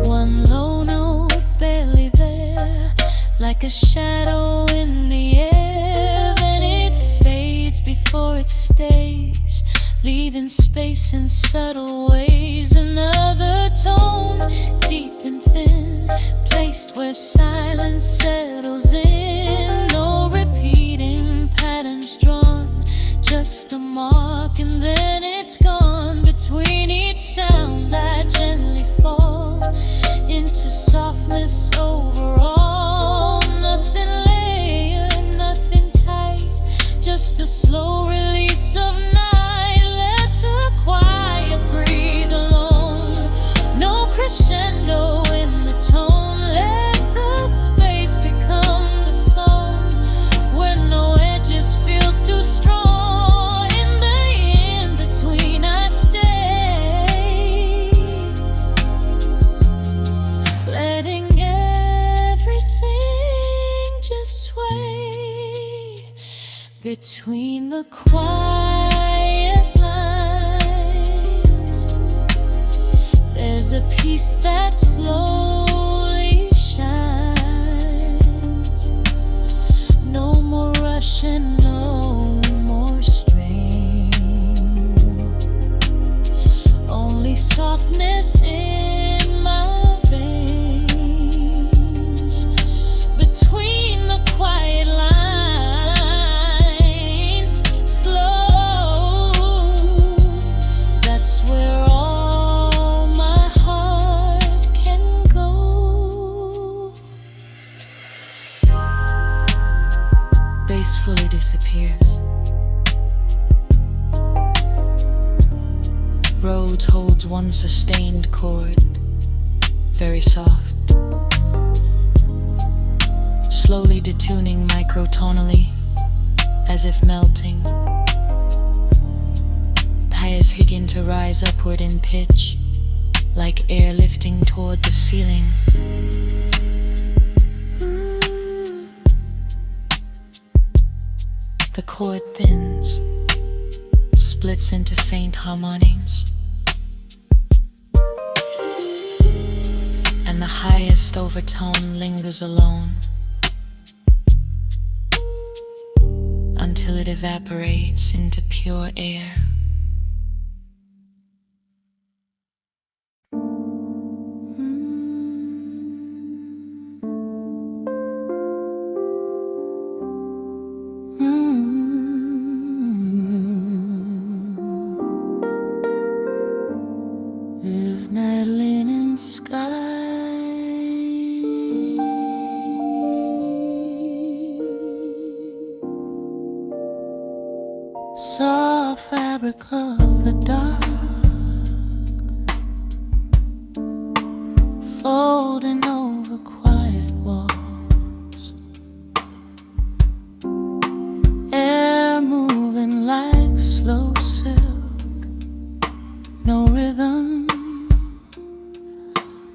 One low note barely there, like a shadow in the air. Then it fades before it stays, leaving space in subtle ways. Another tone, deep and thin, placed where silence settles in. No repeating patterns drawn, just a mark and then it's gone. Between each sound I gently fall into softness overall. Nothing layered, nothing tight, just a slow release of night. Let the quiet breathe alone, no crescendo in the tone. Let the space become the song, where no edges feel too strong. In the in-between I stay, letting everything just sway. Between the quiet lines, there's a peace that slowly shines. No more rush and no more strain, only softness in my veins. Between the quiet lines, slow, that's where all my heart can go. Bass fully disappears. Rhodes holds one sustained chord, very soft, slowly detuning microtonally, as if melting. Highs begin to rise upward in pitch, like air lifting toward the ceiling. The chord thins, splits into faint harmonies, and the highest overtone lingers alone. till it evaporates into pure air. Midnight linen sky, soft fabric of the dark, folding over quiet walls, air moving like slow silk, no rhythm,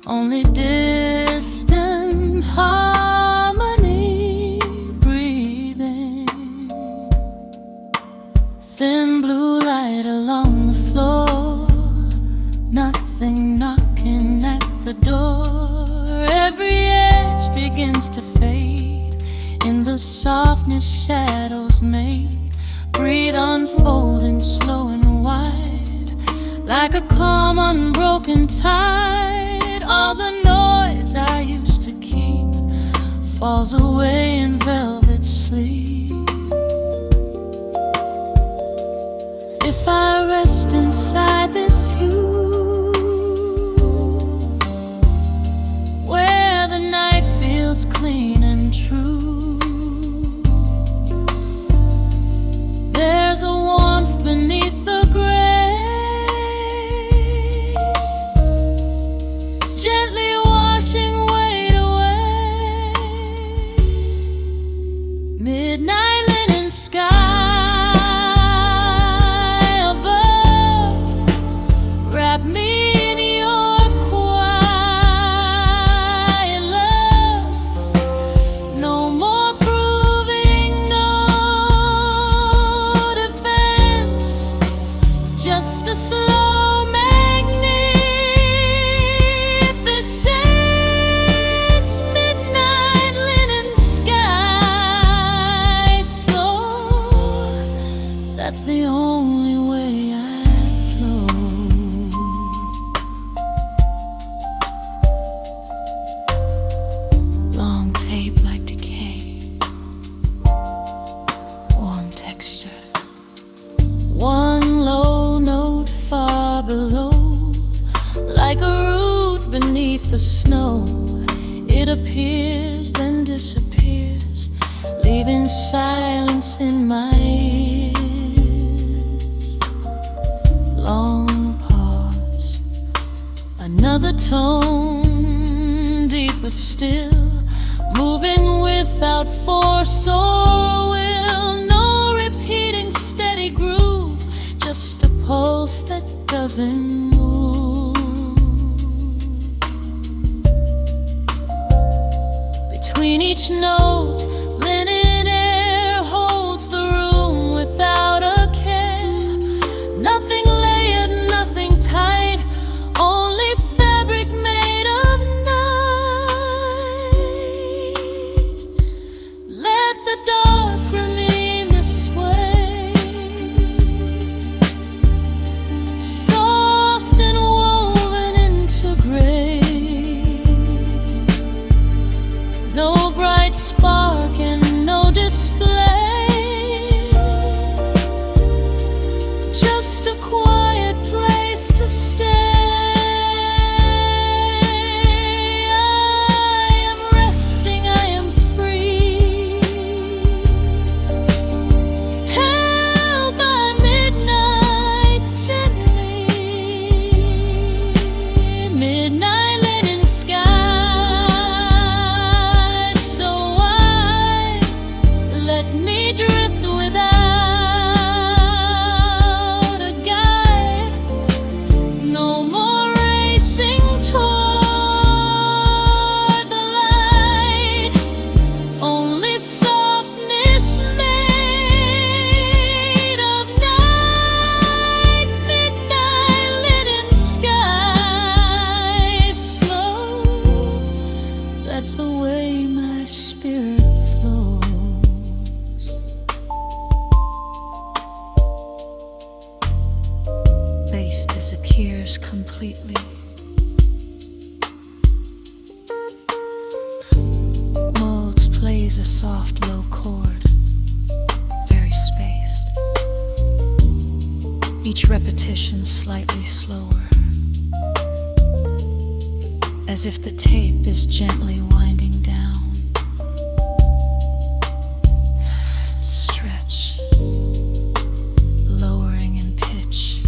only distant harmony breathing. Thin blue light along the floor, nothing knocking at the door. Every edge begins to fade in the softness shadows make. Breathe unfolding slow and wide, like a calm unbroken tide. All the noise I used to keep falls away in velvet sleep. If I rest inside this hue, where the night feels clean and true, there's a warmth beneath the gray, gently washing weight away. Midnight linen sky above, wrap me in your quiet love. No more proving, no defense, just a slow magnificence. Midnight linen sky, slow, that's the only way I flow. Long tape like decay, warm texture, one low note far below, like a root beneath the snow. It appears then disappears, leaving silence in my ears. Long pause, another tone, deeper still, moving without force or will. No repeating steady groove, just a pulse that doesn't move. Between each note, linen air holds the room without a care. Nothing layered, nothing tight, only fabric made of night. Let the dark remain this way, soft and woven into gray. No bright spark and no display, just a quiet place to stay. I am resting, I am free, held by midnight gently. Midnight linen sky, so wide, let me drift without a guide. No more racing toward the light, only softness made of night. Midnight linen sky, slow, that's the way my spirit flows. a soft, low chord, very spaced. Each repetition slightly slower, as if the tape is gently winding down. Stretch, lowering in pitch.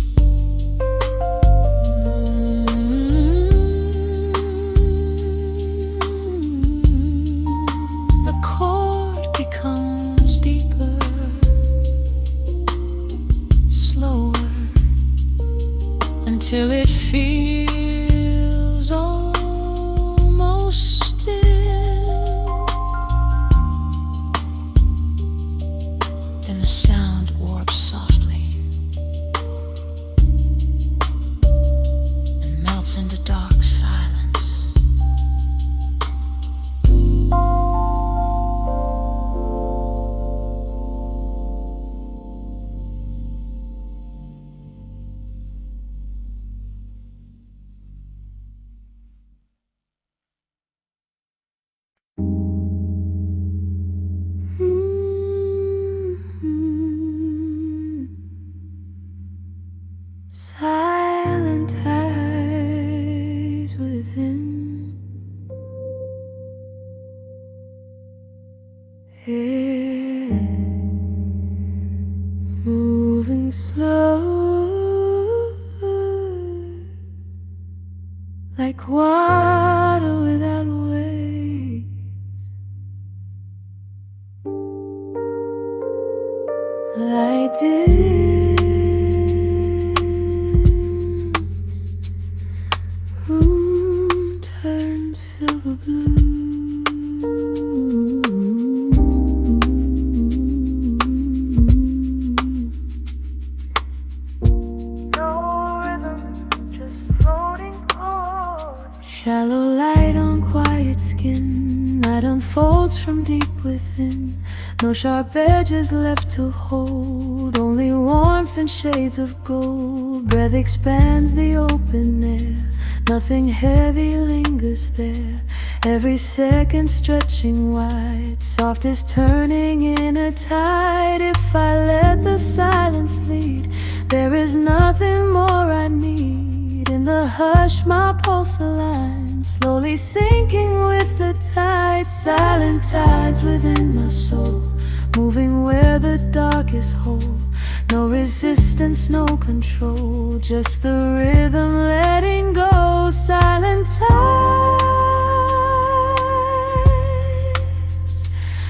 The chord becomes deeper, slower, until it feels almost still. Then the sound warps softly and melts into dark silence. Silent tides within, air moving slow, like water without waves. Light dims, room turns silver blue. No rhythm, just floating chords. Shallow light on quiet skin, night unfolds from deep within. No sharp edges left to hold, only warmth and shades of gold. Breath expands the open air, nothing heavy lingers there. Every second stretching wide, soft is turning in a tide. If I let the silence lead, there is nothing more I need. In the hush my pulse aligns, slowly sinking with the tide. Silent tides within my soul, moving where the dark is whole. No resistance, no control, just the rhythm letting go. Silent tides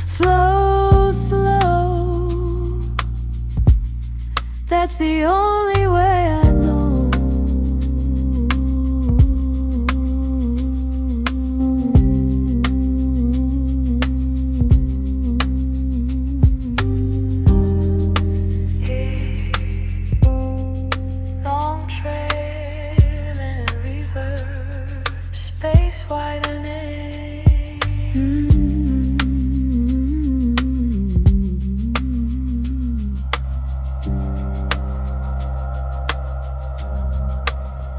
flow slow, that's the only way I know. Space widening.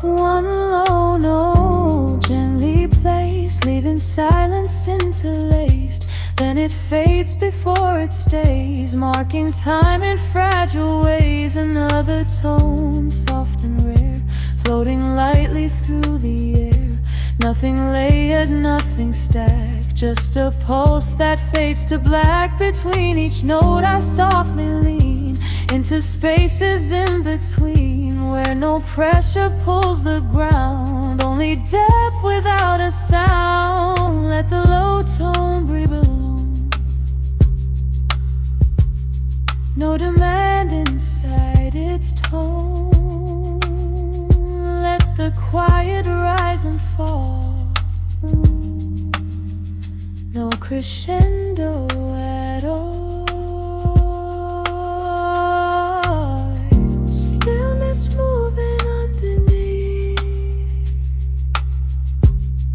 One low note gently placed, leaving silence interlaced. Then it fades before it stays, marking time in fragile ways. Another tone, soft and rare, floating lightly through the air. Nothing layered, nothing stacked, just a pulse that fades to black. Between each note I softly lean into spaces in between, where no pressure pulls the ground, only depth without a sound. Let the low tone breathe alone, no demand inside its tone. Let the quiet rise and fall, no crescendo at all. Stillness moving underneath,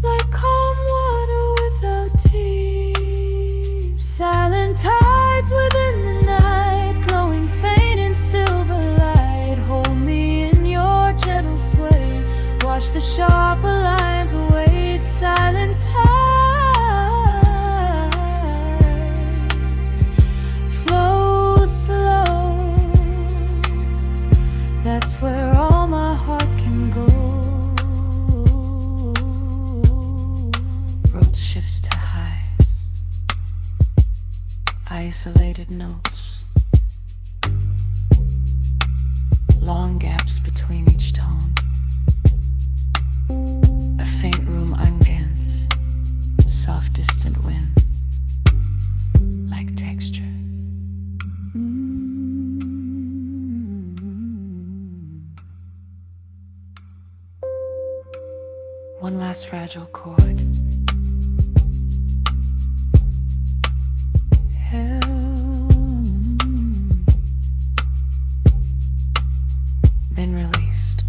like calm water without teeth. Silent tides within the night, glowing faint in silver light. Hold me in your gentle sway, wash the sharper lines away. Silent tides shifts to highs, isolated notes, long gaps between each tone, a faint room against soft distant wind, like texture. One last fragile chord, then released.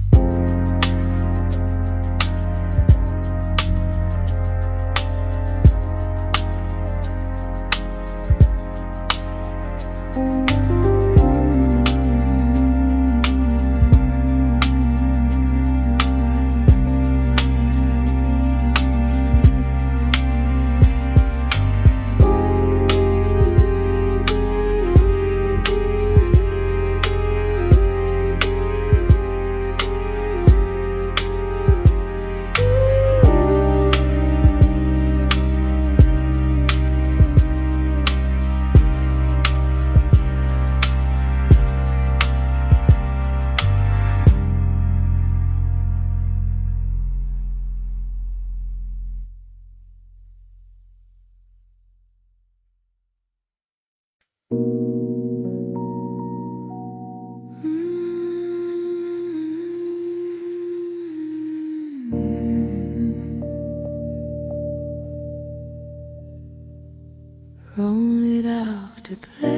Roll it out to play.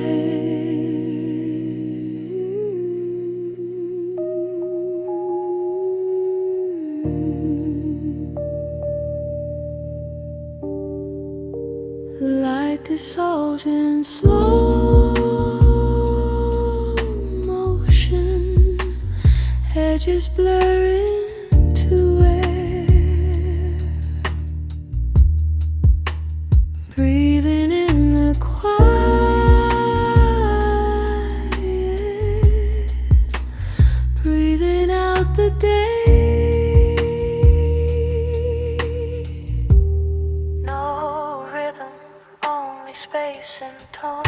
The light dissolves in slow motion, edges blur into air, breathing in the quiet, breathing out the day. No rhythm, only space and tone.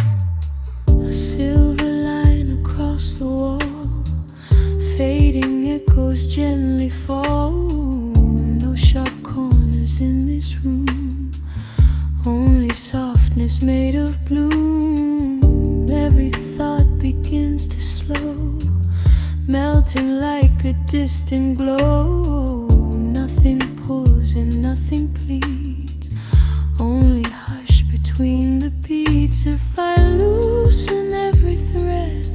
A silver line across the wall, fading echoes gently fall. No sharp corners in this room, only softness made of bloom. Every thought begins to slow, melting like a distant glow. Nothing pulls and nothing pleads, only hush between the beats. If I loosen every thread,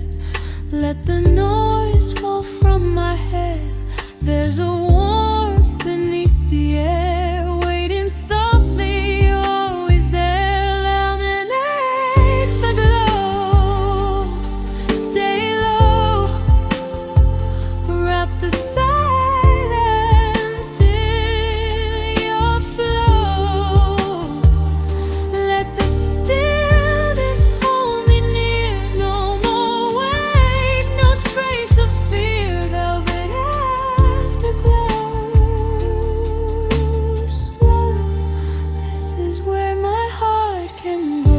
let the noise fall from my head. There's a warmth beneath the air, waiting softly, always there. Illuminate the glow, stay low, wrap the silence in your flow. Let the stillness hold me near. No more weight, no trace of fear. Velvet afterglow, slow. This is where my heart can go.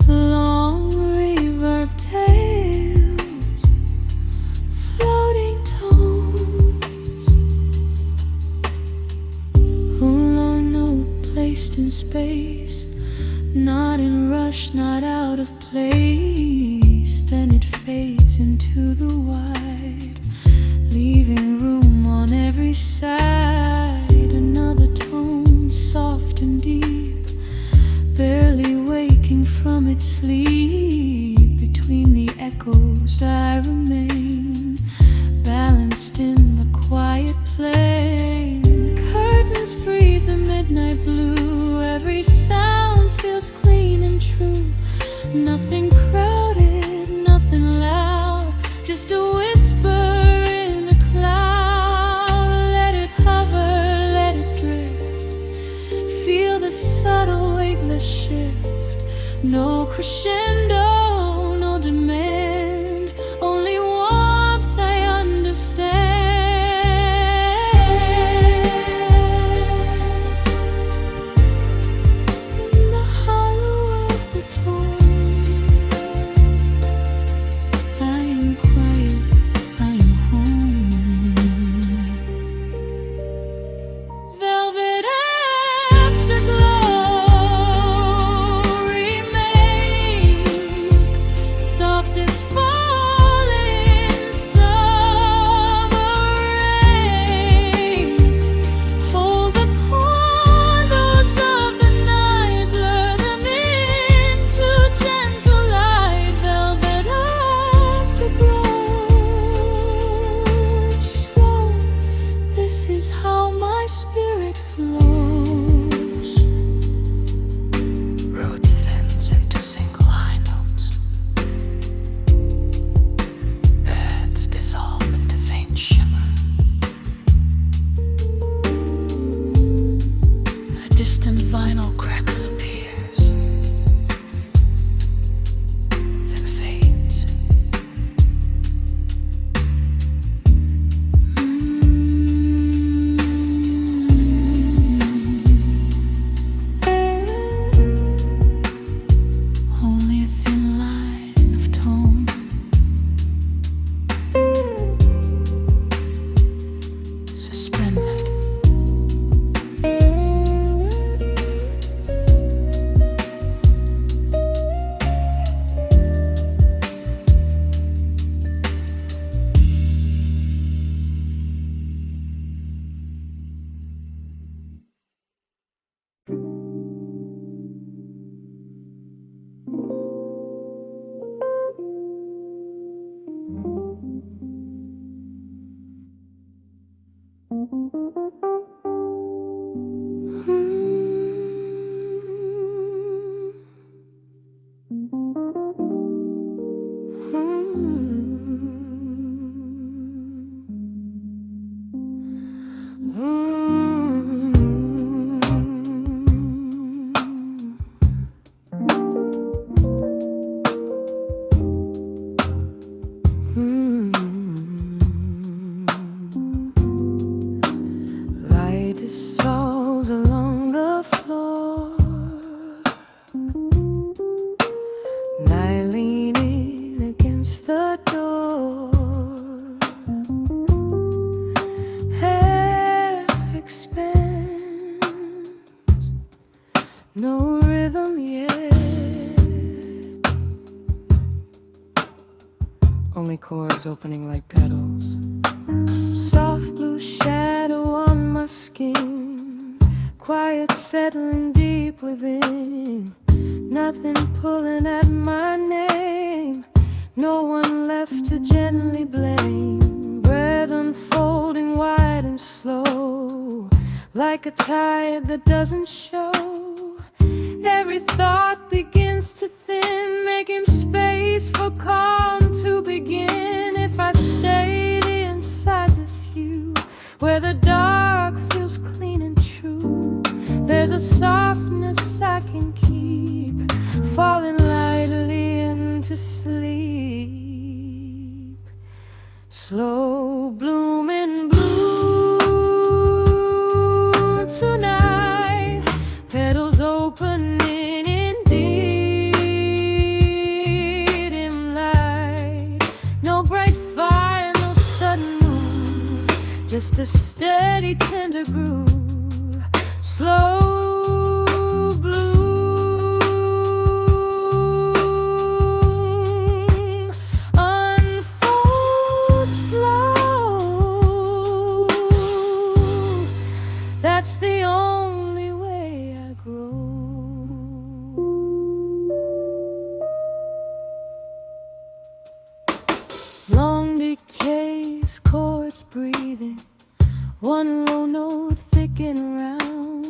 Long reverb tales, floating tones, low note placed in space, not in rush, not out of place. Then it fades into the wide, leaving room on every side. Another tone, soft and deep, barely waking from its sleep. Between the echoes I remain, balanced in the quiet plain. Curtains breathe the midnight blue, every sound feels clean and true. Nothing crowded, nothing loud, just a whisper in a cloud. Let it hover, let it drift, feel the subtle weightless shift. No crescendo, no demand, only warmth I understand. is how my spirit flows. Road thins into single high notes. Birds dissolve into faint shimmer. A distant vinyl crackle appears, then fades. Only a thin line of tone, Suspended. Light dissolves along the floor, and I lean in against the door. Hair expands, no rhythm yet, only chords opening like petals. Soft blue shadow on my skin, quiet settling deep within. Nothing pulling at my name, no one left to gently blame. Breath unfolding wide and slow, like a tide that doesn't show. Every thought begins to thin, making space for calm to begin. If I stayed inside this hue, where the dark feels clean and true, there's a softness I can keep, falling lightly into sleep. Slow blooming blue tonight, petals opening in deep dim light. No bright fire, no sudden move, just a steady tender groove. Slow bloom unfold slow. That's the only way I grow. Long decays, chords breathing, one low note thick and round,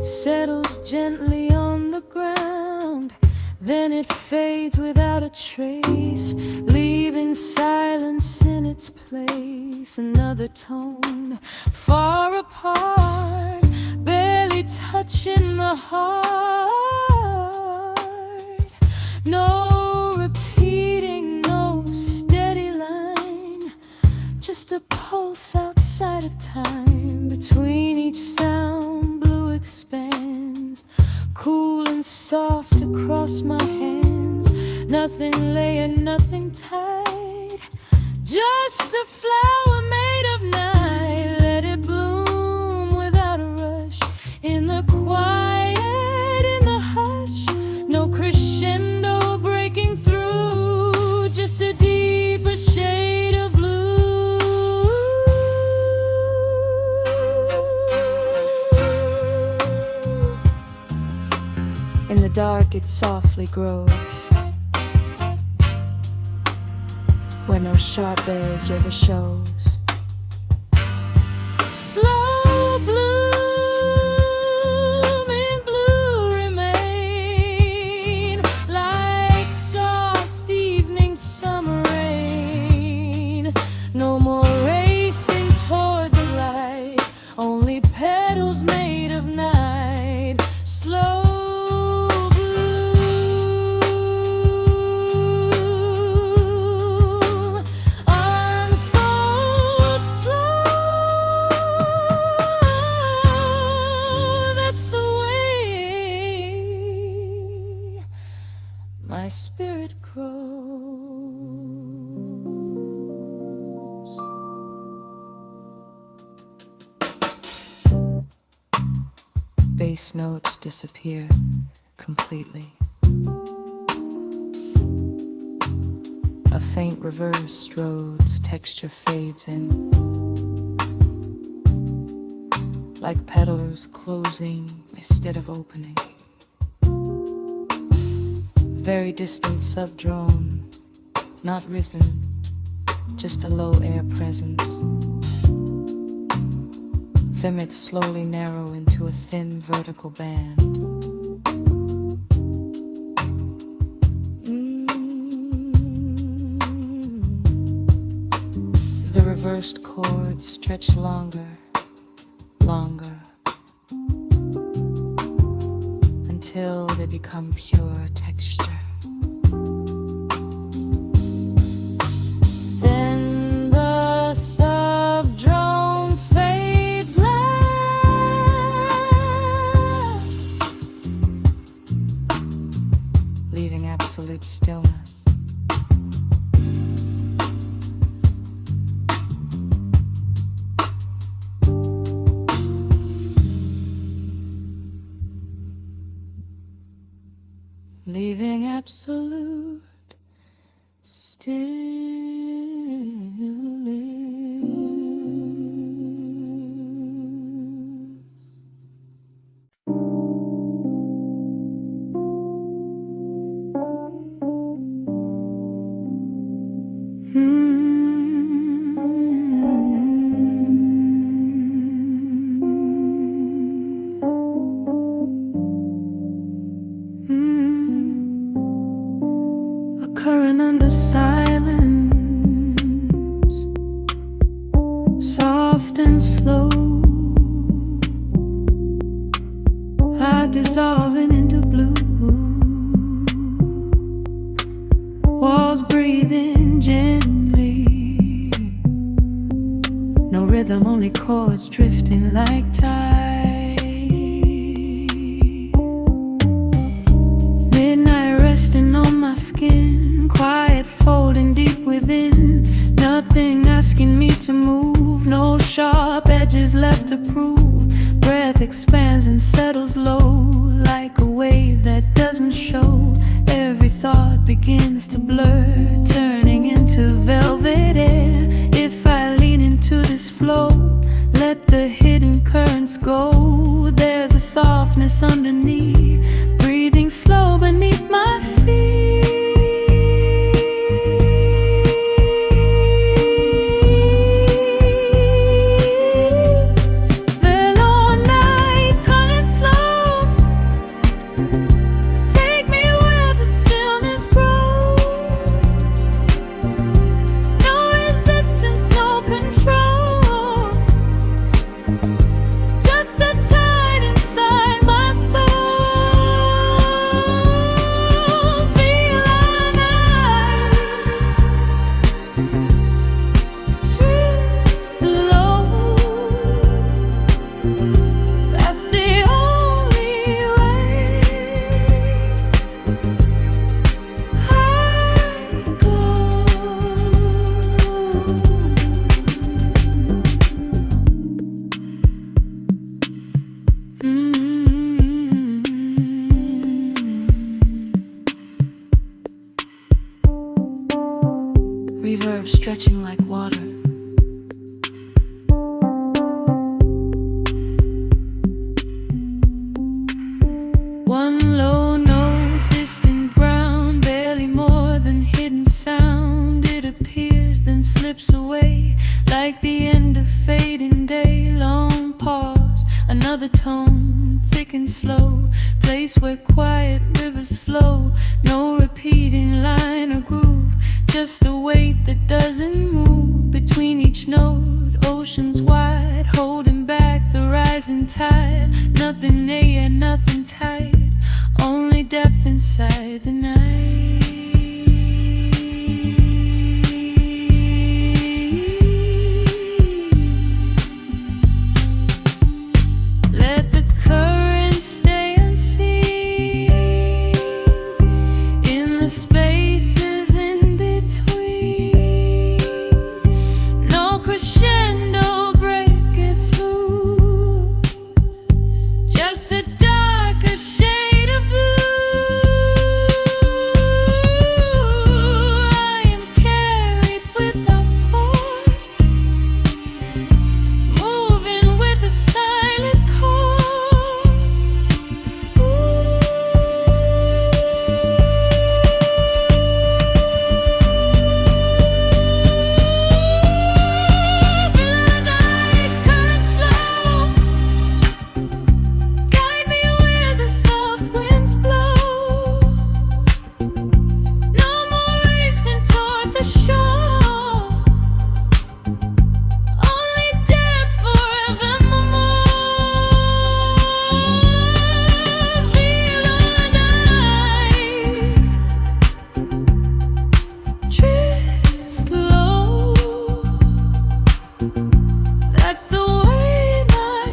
settles gently on the ground. Then it fades without a trace, leaving silence in its place. Another tone, far apart, barely touching the heart. No repeating, no steady line, just a pulse outside of time. Between each sound, blue expands, cool and soft across my hands. Nothing laying, nothing tied, just a flower made of night. Let it bloom without a rush, in the quiet, in the hush. No crescendo breaking through, just a deeper shade of blue. In the dark it softly grows, where no sharp edge ever shows. Slow bass notes disappear completely. A faint reversed Rhodes texture fades in, like petals closing instead of opening. Very distant subdrone, not rhythm, just a low air presence. Vomits slowly narrow into a thin vertical band. The reversed chords stretch longer, longer, until they become pure texture. Then the subdrone fades last, leaving absolute stillness. Leaving absolute stillness. Occurring under silence, soft and slow, light dissolving into blue, walls breathing gently, no rhythm, only chords drifting like tide. Midnight resting on my skin, quiet folding deep within, nothing asking me to move, no sharp edges left to prove. Breath expands and settles low, like a wave that doesn't show. Every thought begins to blur, turning into velvet air. If I lean into this flow, let the hidden currents go. There's a softness underneath, breathing slow beneath my feet. Reverb stretching like water. One low note, distant ground, barely more than hidden sound. It appears, then slips away, like the end of fading day. Long pause, another tone, thick and slow, place where quiet rivers flow. No repeating line or groove, just a weight that doesn't move between each note. Oceans wide, holding back the rising tide. Nothing near, nothing tight, only depth inside the night. Let the current stay unseen in the spaces in between. No crescendo break it through, just a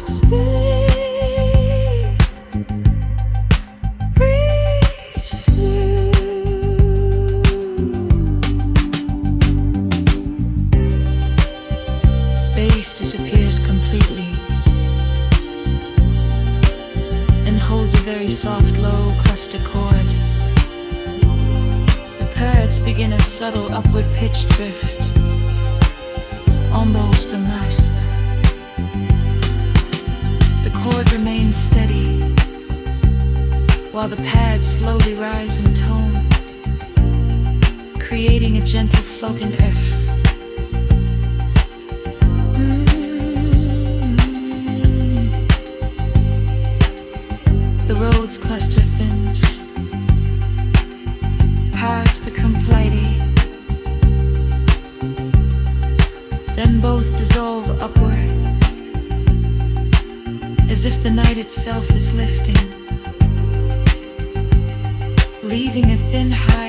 speak briefly. Bass disappears completely and holds a very soft, low cluster chord. The chords begin a subtle upward pitch drift, almost a master. The chord remains steady while the pads slowly rise in tone, creating a gentle floating F. The Rhodes cluster thins, parts become flighty, then both dissolve upward, as if the night itself is lifting, leaving a thin high